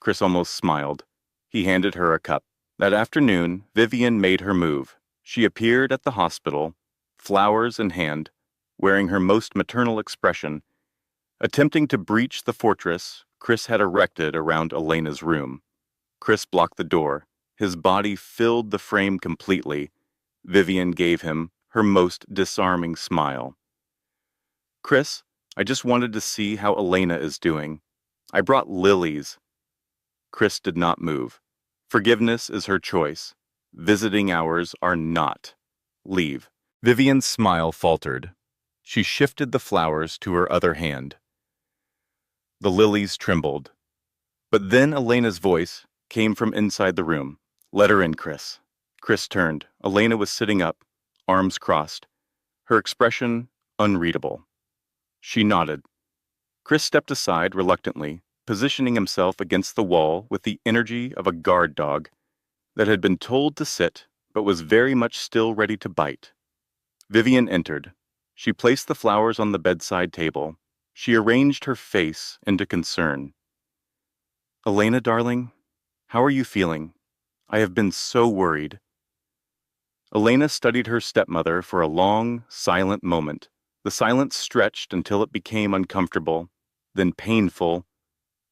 Chris almost smiled. He handed her a cup. That afternoon, Vivian made her move. She appeared at the hospital, flowers in hand, wearing her most maternal expression, attempting to breach the fortress Chris had erected around Elena's room. Chris blocked the door. His body filled the frame completely. Vivian gave him her most disarming smile. Chris, I just wanted to see how Elena is doing. I brought lilies. Chris did not move. Forgiveness is her choice. Visiting hours are not. Leave. Vivian's smile faltered. She shifted the flowers to her other hand. The lilies trembled. But then Elena's voice came from inside the room. Let her in, Chris. Chris turned. Elena was sitting up, arms crossed, her expression unreadable. She nodded. Chris stepped aside reluctantly, positioning himself against the wall with the energy of a guard dog that had been told to sit but was very much still ready to bite. Vivian entered. She placed the flowers on the bedside table. She arranged her face into concern. Elena, darling, how are you feeling? I have been so worried. Elena studied her stepmother for a long, silent moment. The silence stretched until it became uncomfortable, then painful,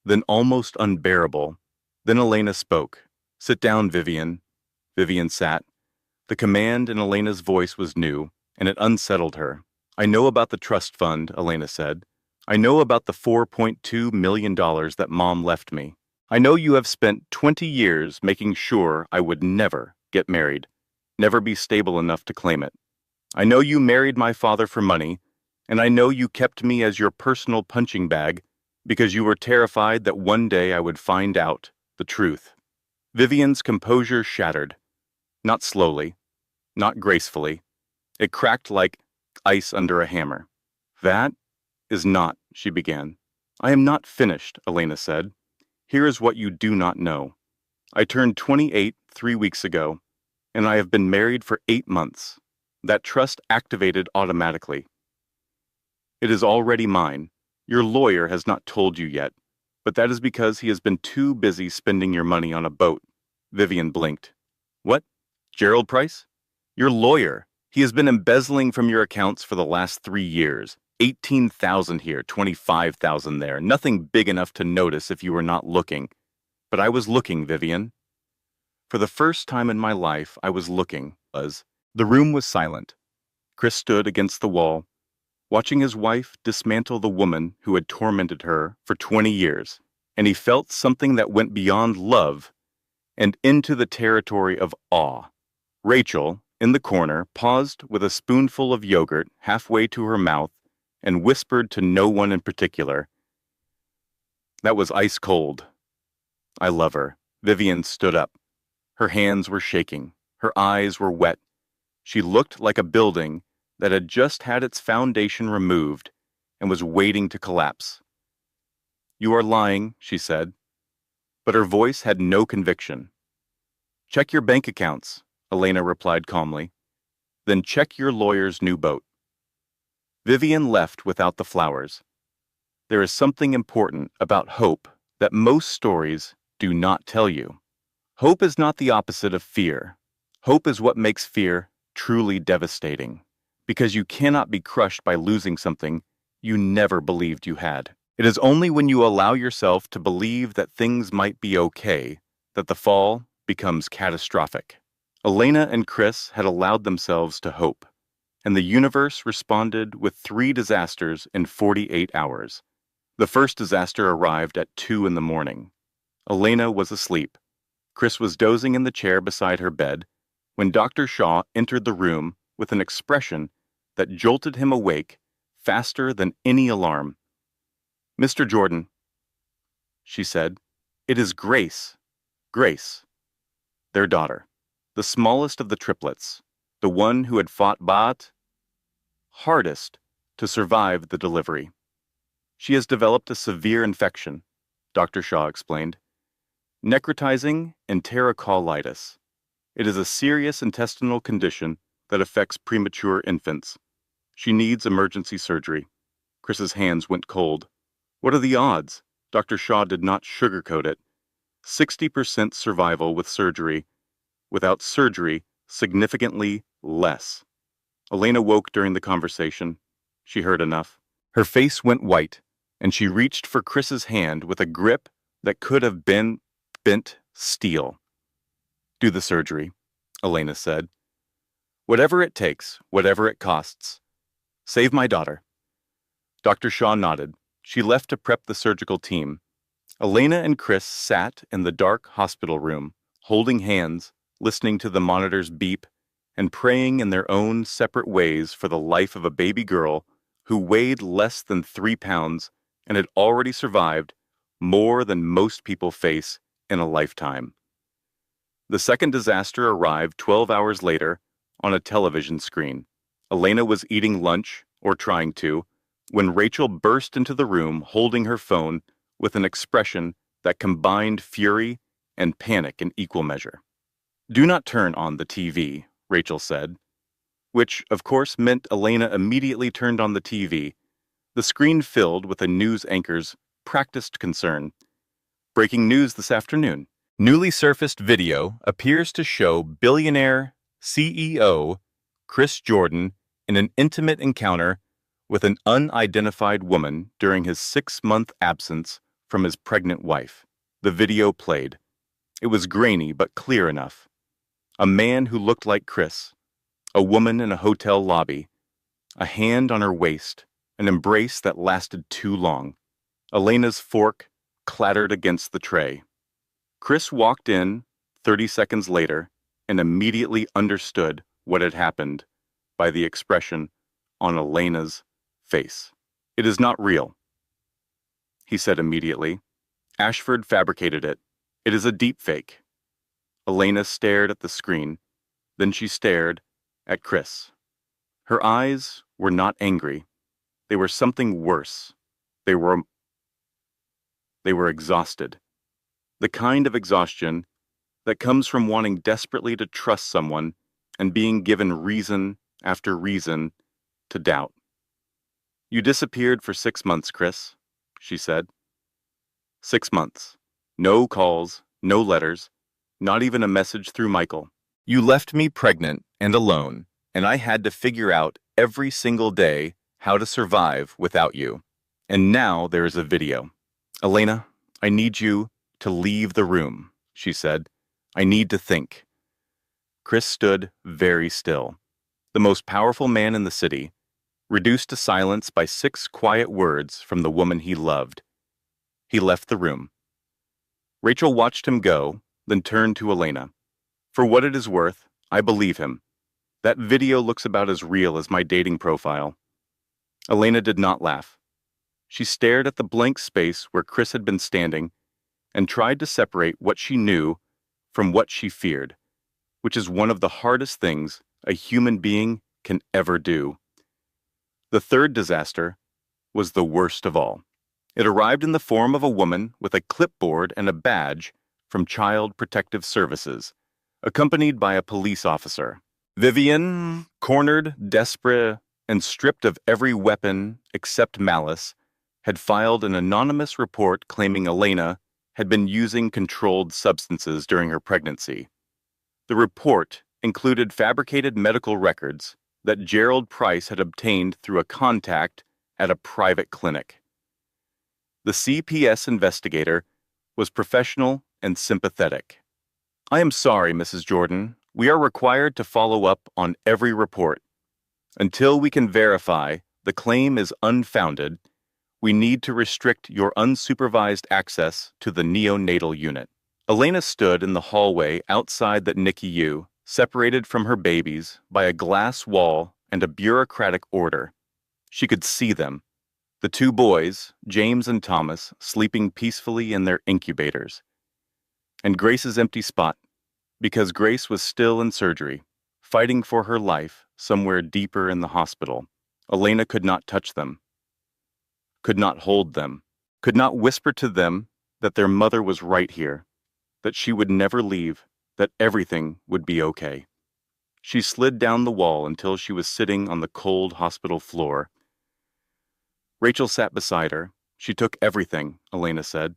then almost unbearable. Then Elena spoke. Sit down, Vivian. Vivian sat. The command in Elena's voice was new, and it unsettled her. I know about the trust fund, Elena said. I know about the $4.2 million that Mom left me. I know you have spent 20 years making sure I would never get married, never be stable enough to claim it. I know you married my father for money, and I know you kept me as your personal punching bag because you were terrified that one day I would find out the truth. Vivian's composure shattered. Not slowly, not gracefully. It cracked like ice under a hammer. That is not, she began. I am not finished, Elena said. Here is what you do not know. I turned 28 3 weeks ago, and I have been married for 8 months. That trust activated automatically. It is already mine. Your lawyer has not told you yet, but that is because he has been too busy spending your money on a boat. Vivian blinked. What? Gerald Price? Your lawyer. He has been embezzling from your accounts for the last 3 years. 18,000 here, 25,000 there. Nothing big enough to notice if you were not looking. But I was looking, Vivian. For the first time in my life, I was looking. The room was silent. Chris stood against the wall, watching his wife dismantle the woman who had tormented her for 20 years, and he felt something that went beyond love and into the territory of awe. Rachel, in the corner, paused with a spoonful of yogurt halfway to her mouth and whispered to no one in particular. That was ice cold. I love her. Vivian stood up. Her hands were shaking. Her eyes were wet. She looked like a building that had just had its foundation removed and was waiting to collapse. You are lying, she said, but her voice had no conviction. Check your bank accounts, Elena replied calmly. Then check your lawyer's new boat. Vivian left without the flowers. There is something important about hope that most stories do not tell you. Hope is not the opposite of fear. Hope is what makes fear truly devastating, because you cannot be crushed by losing something you never believed you had. It is only when you allow yourself to believe that things might be okay that the fall becomes catastrophic. Elena and Chris had allowed themselves to hope, and the universe responded with 3 disasters in 48 hours. The first disaster arrived at 2 in the morning. Elena was asleep. Chris was dozing in the chair beside her bed when Dr. Shaw entered the room with an expression that jolted him awake faster than any alarm. Mr. Jordan, she said, it is Grace. Grace, their daughter, the smallest of the triplets, the one who had fought hardest to survive the delivery. She has developed a severe infection, Dr. Shaw explained. Necrotizing enterocolitis. It is a serious intestinal condition that affects premature infants. She needs emergency surgery. Chris's hands went cold. What are the odds? Dr. Shaw did not sugarcoat it. 60% survival with surgery. Without surgery, significantly Less. Elena woke during the conversation. She heard enough. Her face went white, and she reached for Chris's hand with a grip that could have been bent steel. Do the surgery, Elena said. Whatever it takes, whatever it costs. Save my daughter. Dr. Shaw nodded. She left to prep the surgical team. Elena and Chris sat in the dark hospital room, holding hands, listening to the monitors beep, and praying in their own separate ways for the life of a baby girl who weighed less than 3 pounds and had already survived more than most people face in a lifetime. The second disaster arrived 12 hours later on a television screen. Elena was eating lunch, or trying to, when Rachel burst into the room holding her phone with an expression that combined fury and panic in equal measure. Do not turn on the TV, Rachel said, which of course meant Elena immediately turned on the TV, the screen filled with a news anchor's practiced concern. Breaking news this afternoon. Newly surfaced video appears to show billionaire CEO Chris Jordan in an intimate encounter with an unidentified woman during his 6-month absence from his pregnant wife. The video played. It was grainy but clear enough. A man who looked like Chris, a woman in a hotel lobby, a hand on her waist, an embrace that lasted too long. Elena's fork clattered against the tray. Chris walked in 30 seconds later and immediately understood what had happened by the expression on Elena's face. It is not real, he said immediately. Ashford fabricated it. It is a deep fake. Elena stared at the screen. Then she stared at Chris. Her eyes were not angry. They were something worse. They were exhausted. The kind of exhaustion that comes from wanting desperately to trust someone and being given reason after reason to doubt. You disappeared for 6 months, Chris, she said. 6 months. No calls, no letters, not even a message through Michael. You left me pregnant and alone, and I had to figure out every single day how to survive without you. And now there is a video. Elena, I need you to leave the room, she said. I need to think. Chris stood very still. The most powerful man in the city, reduced to silence by 6 quiet words from the woman he loved. He left the room. Rachel watched him go, then turned to Elena. For what it is worth, I believe him. That video looks about as real as my dating profile. Elena did not laugh. She stared at the blank space where Chris had been standing and tried to separate what she knew from what she feared, which is one of the hardest things a human being can ever do. The third disaster was the worst of all. It arrived in the form of a woman with a clipboard and a badge from Child Protective Services, accompanied by a police officer. Vivian, cornered, desperate, and stripped of every weapon except malice, had filed an anonymous report claiming Elena had been using controlled substances during her pregnancy. The report included fabricated medical records that Gerald Price had obtained through a contact at a private clinic. The CPS investigator was professional and sympathetic. I am sorry, Mrs. Jordan. We are required to follow up on every report. Until we can verify the claim is unfounded, we need to restrict your unsupervised access to the neonatal unit. Elena stood in the hallway outside that NICU, separated from her babies by a glass wall and a bureaucratic order. She could see them. The 2 boys, James and Thomas, sleeping peacefully in their incubators. And Grace's empty spot, because Grace was still in surgery, fighting for her life somewhere deeper in the hospital. Elena could not touch them, could not hold them, could not whisper to them that their mother was right here, that she would never leave, that everything would be okay. She slid down the wall until she was sitting on the cold hospital floor. Rachel sat beside her. She took everything, Elena said.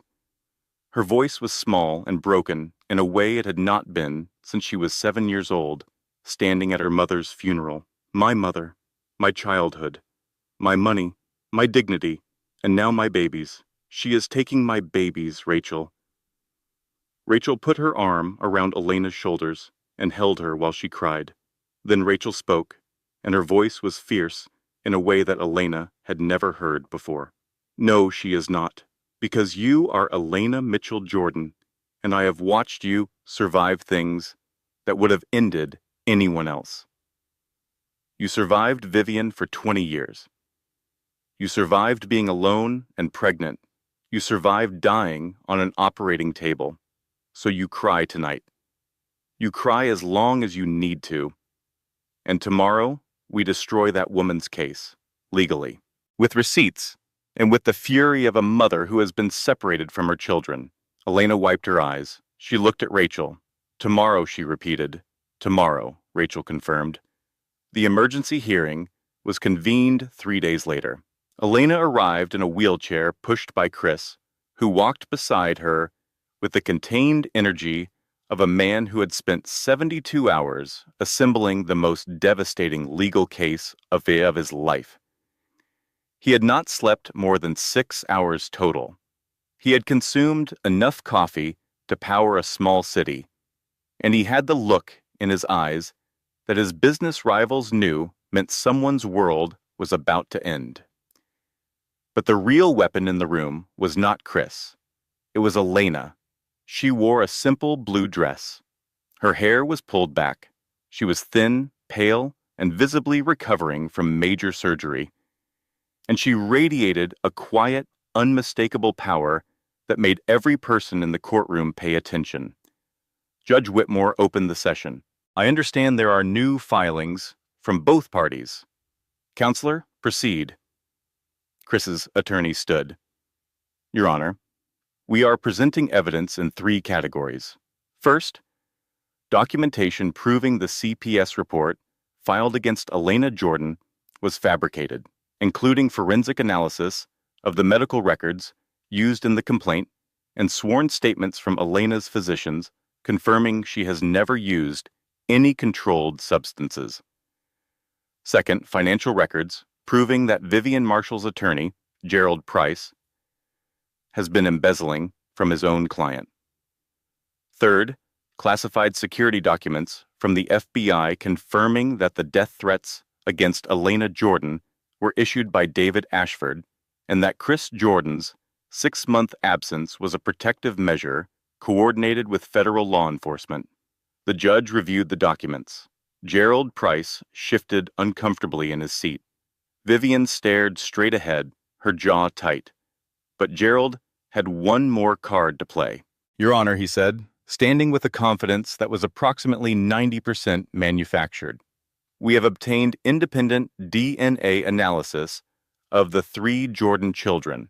Her voice was small and broken in a way it had not been since she was 7 years old. standing at her mother's funeral. My mother, my childhood, my money, my dignity, and now my babies. She is taking my babies, Rachel. Rachel put her arm around Elena's shoulders and held her while she cried. Then Rachel spoke, and her voice was fierce in a way that Elena had never heard before. No, she is not, because you are Elena Mitchell Jordan, and I have watched you survive things that would have ended anyone else. You survived Vivian for 20 years. You survived being alone and pregnant. You survived dying on an operating table. So you cry tonight. You cry as long as you need to. And tomorrow, we destroy that woman's case, legally, with receipts, and with the fury of a mother who has been separated from her children. Elena wiped her eyes. She looked at Rachel. Tomorrow, she repeated. Tomorrow, Rachel confirmed. The emergency hearing was convened 3 days later. Elena arrived in a wheelchair pushed by Chris, who walked beside her with the contained energy of a man who had spent 72 hours assembling the most devastating legal case of his life. He had not slept more than 6 hours total. He had consumed enough coffee to power a small city, and he had the look in his eyes that his business rivals knew meant someone's world was about to end. But the real weapon in the room was not Chris. It was Elena. She wore a simple blue dress. Her hair was pulled back. She was thin, pale, and visibly recovering from major surgery. And she radiated a quiet, unmistakable power that made every person in the courtroom pay attention. Judge Whitmore opened the session. I understand there are new filings from both parties. Counselor, proceed. Chris's attorney stood. Your Honor, we are presenting evidence in 3 categories. First, documentation proving the CPS report filed against Elena Jordan was fabricated, including forensic analysis of the medical records used in the complaint and sworn statements from Elena's physicians confirming she has never used any controlled substances. Second, financial records proving that Vivian Marshall's attorney, Gerald Price, has been embezzling from his own client. Third, classified security documents from the FBI confirming that the death threats against Elena Jordan were issued by David Ashford and that Chris Jordan's 6-month absence was a protective measure coordinated with federal law enforcement. The judge reviewed the documents. Gerald Price shifted uncomfortably in his seat. Vivian stared straight ahead, her jaw tight. But Gerald had one more card to play. Your Honor, he said, standing with a confidence that was approximately 90% manufactured. We have obtained independent DNA analysis of the 3 Jordan children.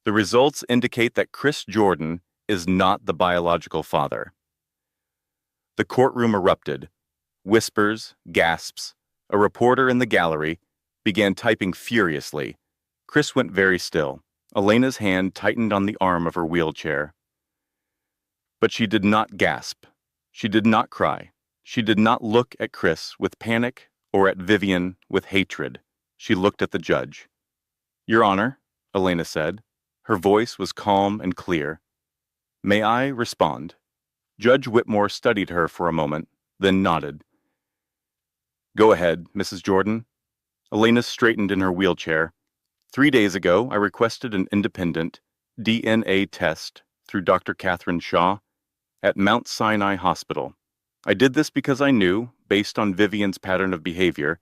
The results indicate that Chris Jordan is not the biological father. The courtroom erupted. Whispers, gasps. A reporter in the gallery began typing furiously. Chris went very still. Elena's hand tightened on the arm of her wheelchair. But she did not gasp. She did not cry. She did not look at Chris with panic or at Vivian with hatred. She looked at the judge. Your Honor, Elena said. Her voice was calm and clear. May I respond? Judge Whitmore studied her for a moment, then nodded. Go ahead, Mrs. Jordan. Elena straightened in her wheelchair. 3 days ago, I requested an independent DNA test through Dr. Catherine Shaw at Mount Sinai Hospital. I did this because I knew, based on Vivian's pattern of behavior,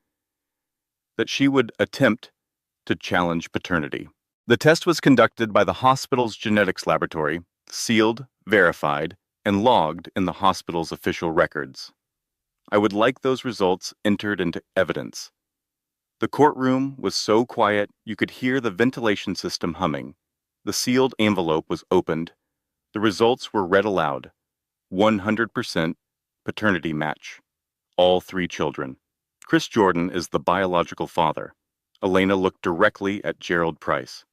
that she would attempt to challenge paternity. The test was conducted by the hospital's genetics laboratory, sealed, verified, and logged in the hospital's official records. I would like those results entered into evidence. The courtroom was so quiet you could hear the ventilation system humming. The sealed envelope was opened. The results were read aloud. 100% paternity match. All 3 children. Chris Jordan is the biological father. Elena looked directly at Gerald Price.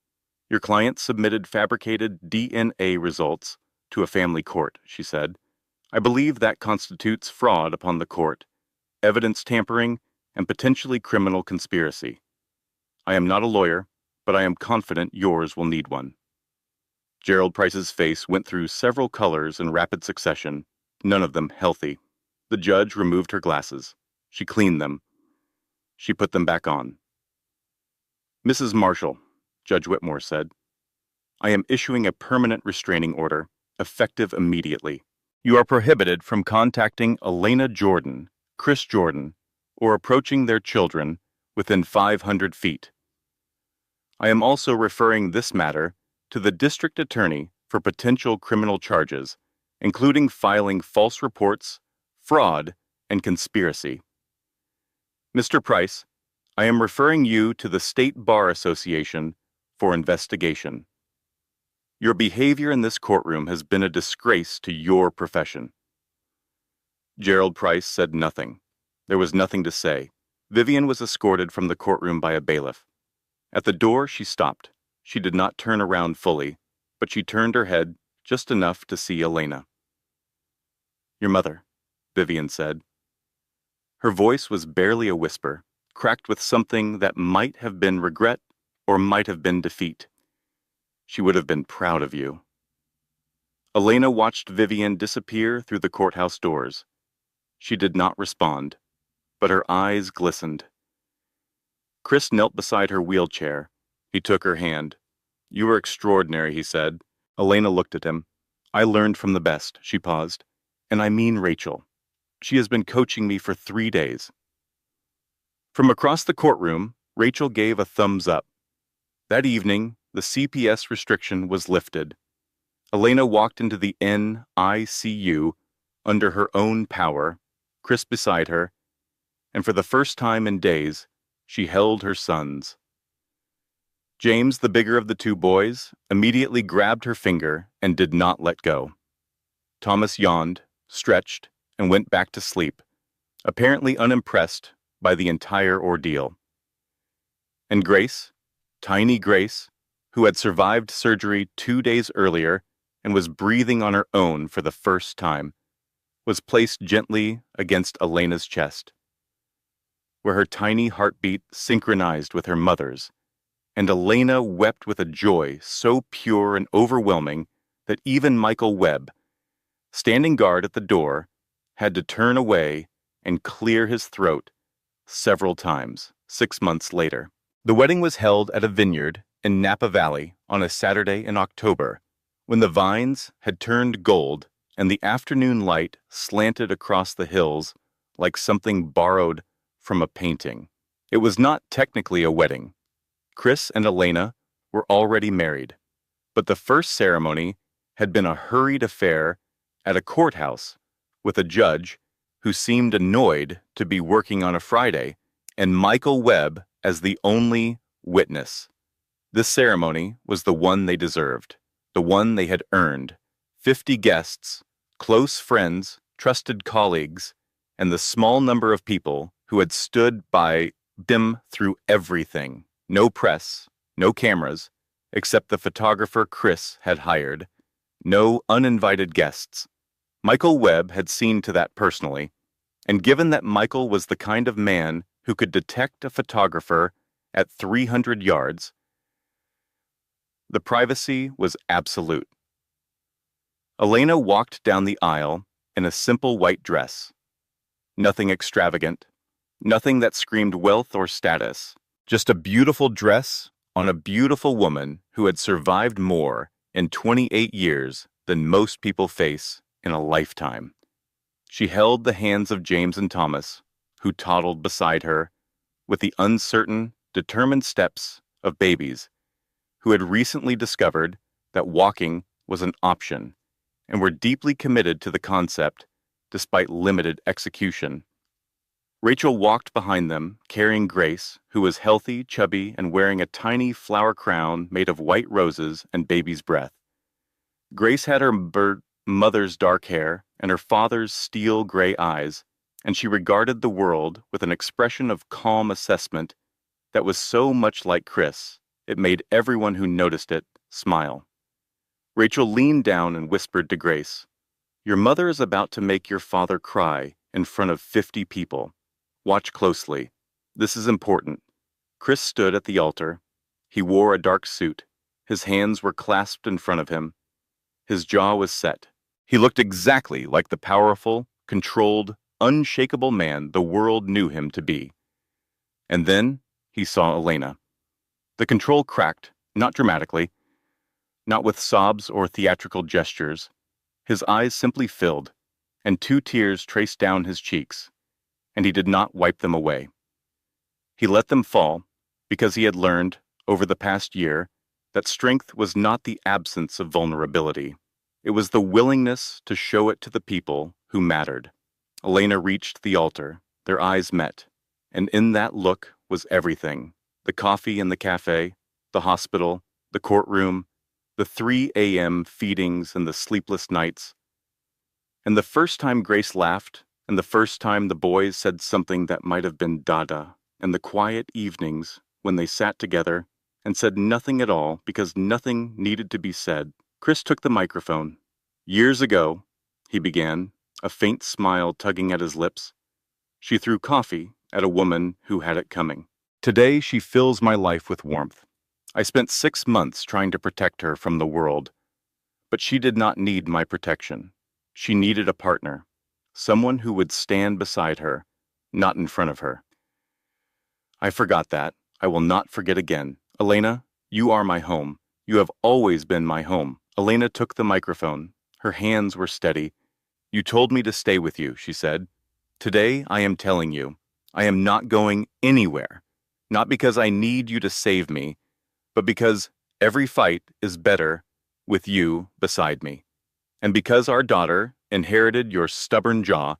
Your client submitted fabricated DNA results to a family court, she said. I believe that constitutes fraud upon the court. evidence tampering, and potentially criminal conspiracy. I am not a lawyer, but I am confident yours will need one." Gerald Price's face went through several colors in rapid succession, none of them healthy. The judge removed her glasses. She cleaned them. She put them back on. "Mrs. Marshall," Judge Whitmore said, "I am issuing a permanent restraining order, effective immediately. You are prohibited from contacting Elena Jordan, Chris Jordan, or approaching their children within 500 feet. I am also referring this matter to the district attorney for potential criminal charges, including filing false reports, fraud, and conspiracy. Mr. Price, I am referring you to the State Bar Association for investigation. Your behavior in this courtroom has been a disgrace to your profession." Gerald Price said nothing. There was nothing to say. Vivian was escorted from the courtroom by a bailiff. At the door, she stopped. She did not turn around fully, but she turned her head just enough to see Elena. "Your mother," Vivian said. Her voice was barely a whisper, cracked with something that might have been regret or might have been defeat. "She would have been proud of you." Elena watched Vivian disappear through the courthouse doors. She did not respond, but her eyes glistened. Chris knelt beside her wheelchair. He took her hand. "You are extraordinary," he said. Elena looked at him. "I learned from the best," she paused. "And I mean Rachel. She has been coaching me for 3 days." From across the courtroom, Rachel gave a thumbs up. That evening, the CPS restriction was lifted. Elena walked into the NICU under her own power, Chris beside her, and for the first time in days, she held her sons. James, the bigger of the two boys, immediately grabbed her finger and did not let go. Thomas yawned, stretched, and went back to sleep, apparently unimpressed by the entire ordeal. And Grace, tiny Grace, who had survived surgery 2 days earlier and was breathing on her own for the first time, was placed gently against Elena's chest, where her tiny heartbeat synchronized with her mother's, and Elena wept with a joy so pure and overwhelming that even Michael Webb, standing guard at the door, had to turn away and clear his throat several times 6 months later. The wedding was held at a vineyard in Napa Valley on a Saturday in October, when the vines had turned gold and the afternoon light slanted across the hills like something borrowed from a painting. It was not technically a wedding. Chris and Elena were already married, but the first ceremony had been a hurried affair at a courthouse with a judge who seemed annoyed to be working on a Friday, and Michael Webb as the only witness. This ceremony was the one they deserved, the one they had earned. 50 guests, close friends, trusted colleagues, and the small number of people who had stood by them through everything. No press, no cameras, except the photographer Chris had hired. No uninvited guests. Michael Webb had seen to that personally, and given that Michael was the kind of man who could detect a photographer at 300 yards, the privacy was absolute. Elena walked down the aisle in a simple white dress. Nothing extravagant, nothing that screamed wealth or status, just a beautiful dress on a beautiful woman who had survived more in 28 years than most people face in a lifetime. She held the hands of James and Thomas, who toddled beside her, with the uncertain, determined steps of babies who had recently discovered that walking was an option and were deeply committed to the concept despite limited execution. Rachel walked behind them, carrying Grace, who was healthy, chubby, and wearing a tiny flower crown made of white roses and baby's breath. Grace had her mother's dark hair and her father's steel gray eyes, and she regarded the world with an expression of calm assessment that was so much like Chris, it made everyone who noticed it smile. Rachel leaned down and whispered to Grace, "Your mother is about to make your father cry in front of 50 people. Watch closely. This is important. Chris stood at the altar. He wore a dark suit. His hands were clasped in front of him. His jaw was set. He looked exactly like the powerful, controlled, unshakable man the world knew him to be. And then he saw Elena. The control cracked, not dramatically, not with sobs or theatrical gestures. His eyes simply filled, and 2 tears traced down his cheeks, and he did not wipe them away. He let them fall because he had learned, over the past year, that strength was not the absence of vulnerability. It was the willingness to show it to the people who mattered. Elena reached the altar. Their eyes met, and in that look was everything. The coffee in the cafe, the hospital, the courtroom, the 3 a.m. feedings and the sleepless nights. And the first time Grace laughed, and the first time the boys said something that might have been dada, and the quiet evenings when they sat together and said nothing at all because nothing needed to be said, Chris took the microphone. Years ago, he began, a faint smile tugging at his lips. She threw coffee at a woman who had it coming. Today she fills my life with warmth. I spent 6 months trying to protect her from the world, but she did not need my protection. She needed a partner, someone who would stand beside her, not in front of her. I forgot that. I will not forget again. Elena, you are my home. You have always been my home. Elena took the microphone. Her hands were steady. You told me to stay with you, she said. Today I am telling you, I am not going anywhere. Not because I need you to save me, but because every fight is better with you beside me. And because our daughter inherited your stubborn jaw,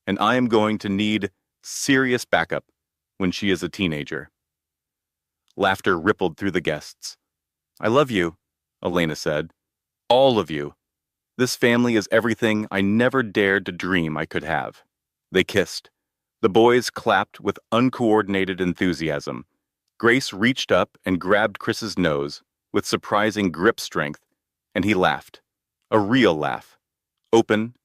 and I am going to need serious backup when she is a teenager. Laughter rippled through the guests. I love you, Elena said. All of you. This family is everything I never dared to dream I could have. They kissed. The boys clapped with uncoordinated enthusiasm. Grace reached up and grabbed Chris's nose with surprising grip strength, and he laughed. A real laugh. Open,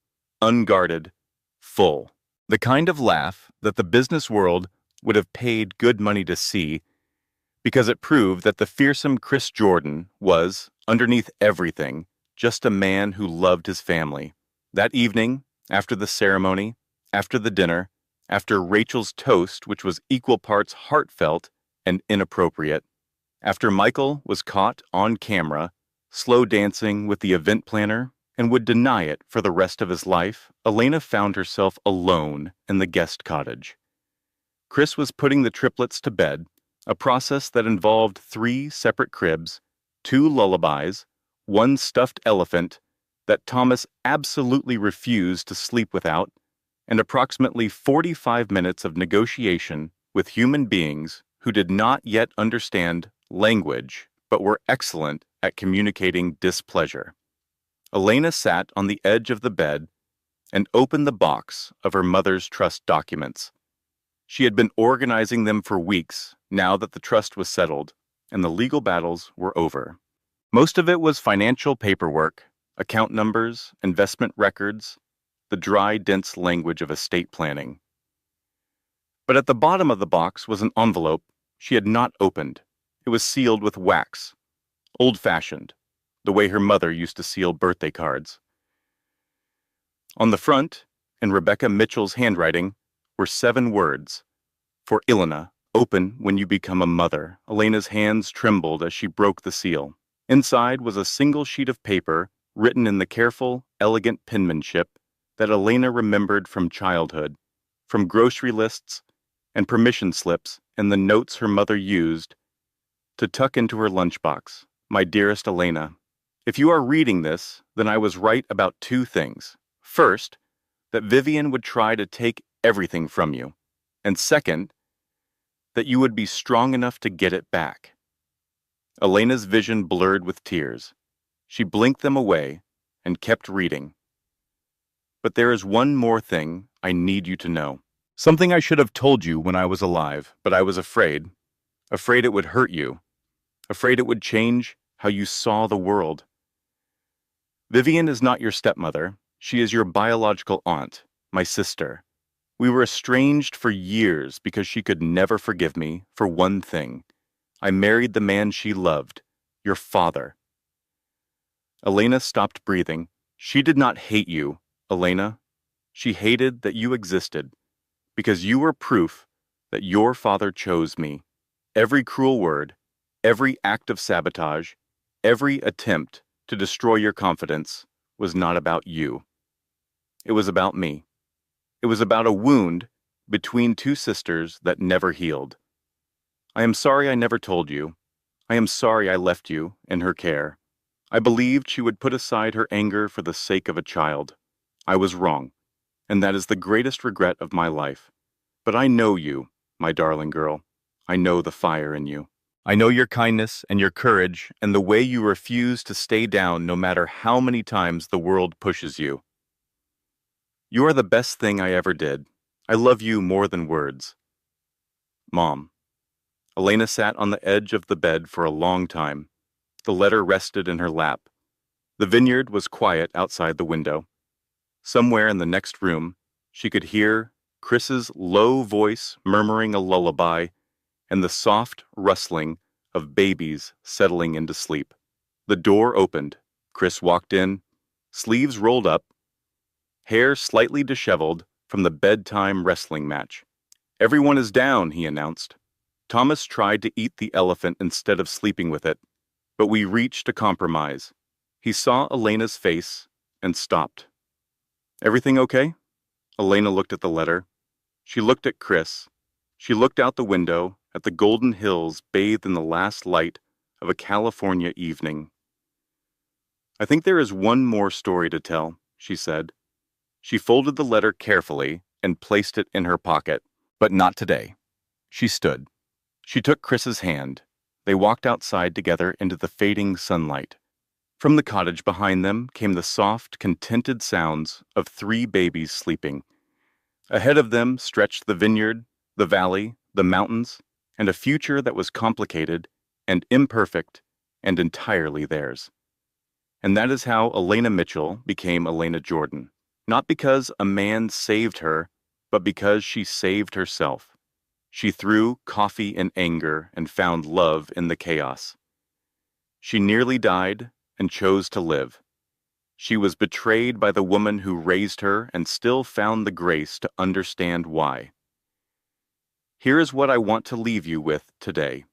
unguarded, full. The kind of laugh that the business world would have paid good money to see because it proved that the fearsome Chris Jordan was, underneath everything, just a man who loved his family. That evening, after the ceremony, after the dinner, after Rachel's toast, which was equal parts heartfelt and inappropriate, after Michael was caught on camera, slow dancing with the event planner, and would deny it for the rest of his life, Elena found herself alone in the guest cottage. Chris was putting the triplets to bed, a process that involved 3 separate cribs, 2 lullabies, 1 stuffed elephant that Thomas absolutely refused to sleep without, and approximately 45 minutes of negotiation with human beings who did not yet understand language but were excellent at communicating displeasure. Elena sat on the edge of the bed and opened the box of her mother's trust documents. She had been organizing them for weeks now that the trust was settled and the legal battles were over. Most of it was financial paperwork, account numbers, investment records, the dry, dense language of estate planning. But at the bottom of the box was an envelope she had not opened. It was sealed with wax, old-fashioned, the way her mother used to seal birthday cards. On the front, in Rebecca Mitchell's handwriting, were 7 words. For Ilona, open when you become a mother. Elena's hands trembled as she broke the seal. Inside was a single sheet of paper written in the careful, elegant penmanship that Elena remembered from childhood, from grocery lists and permission slips and the notes her mother used to tuck into her lunchbox. My dearest Elena, if you are reading this, then I was right about 2 things. First, that Vivian would try to take everything from you. And second, that you would be strong enough to get it back. Elena's vision blurred with tears. She blinked them away and kept reading. But there is one more thing I need you to know. Something I should have told you when I was alive, but I was afraid. Afraid it would hurt you. Afraid it would change how you saw the world. Vivian is not your stepmother. She is your biological aunt, my sister. We were estranged for years because she could never forgive me for one thing. I married the man she loved, your father. Elena stopped breathing. She did not hate you, Elena. She hated that you existed, because you were proof that your father chose me. Every cruel word, every act of sabotage, every attempt to destroy your confidence was not about you. It was about me. It was about a wound between two sisters that never healed. I am sorry I never told you. I am sorry I left you in her care. I believed she would put aside her anger for the sake of a child. I was wrong, and that is the greatest regret of my life. But I know you, my darling girl. I know the fire in you. I know your kindness and your courage and the way you refuse to stay down no matter how many times the world pushes you. You are the best thing I ever did. I love you more than words. Mom. Elena sat on the edge of the bed for a long time. The letter rested in her lap. The vineyard was quiet outside the window. Somewhere in the next room, she could hear Chris's low voice murmuring a lullaby and the soft rustling of babies settling into sleep. The door opened. Chris walked in, sleeves rolled up, hair slightly disheveled from the bedtime wrestling match. "Everyone is down," he announced. Thomas tried to eat the elephant instead of sleeping with it, but we reached a compromise. He saw Elena's face and stopped. "Everything okay?" Elena looked at the letter. She looked at Chris. She looked out the window at the golden hills bathed in the last light of a California evening. "I think there is one more story to tell," she said. She folded the letter carefully and placed it in her pocket. "But not today." She stood. She took Chris's hand. They walked outside together into the fading sunlight. From the cottage behind them came the soft, contented sounds of 3 babies sleeping. Ahead of them stretched the vineyard, the valley, the mountains, and a future that was complicated and imperfect and entirely theirs. And that is how Elena Mitchell became Elena Jordan. Not because a man saved her, but because she saved herself. She threw coffee in anger and found love in the chaos. She nearly died and chose to live. She was betrayed by the woman who raised her and still found the grace to understand why. Here is what I want to leave you with today.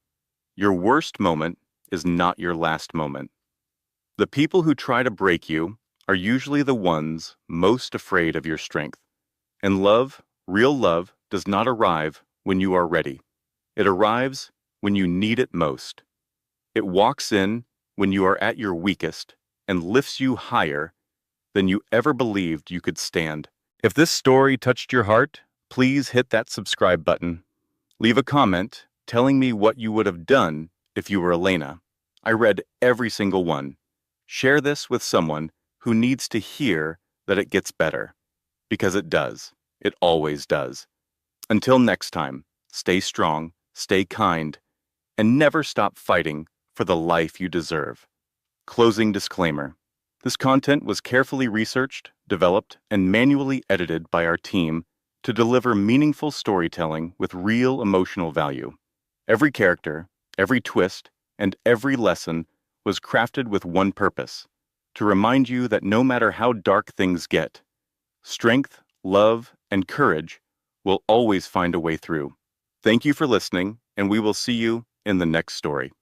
Your worst moment is not your last moment. The people who try to break you are usually the ones most afraid of your strength. And love, real love, does not arrive when you are ready. It arrives when you need it most. It walks in when you are at your weakest and lifts you higher than you ever believed you could stand. If this story touched your heart, please hit that subscribe button. Leave a comment telling me what you would have done if you were Elena. I read every single one. Share this with someone who needs to hear that it gets better. Because it does. It always does. Until next time, stay strong, stay kind, and never stop fighting for the life you deserve. Closing disclaimer. This content was carefully researched, developed, and manually edited by our team to deliver meaningful storytelling with real emotional value. Every character, every twist, and every lesson was crafted with one purpose: to remind you that no matter how dark things get, strength, love, and courage will always find a way through. Thank you for listening, and we will see you in the next story.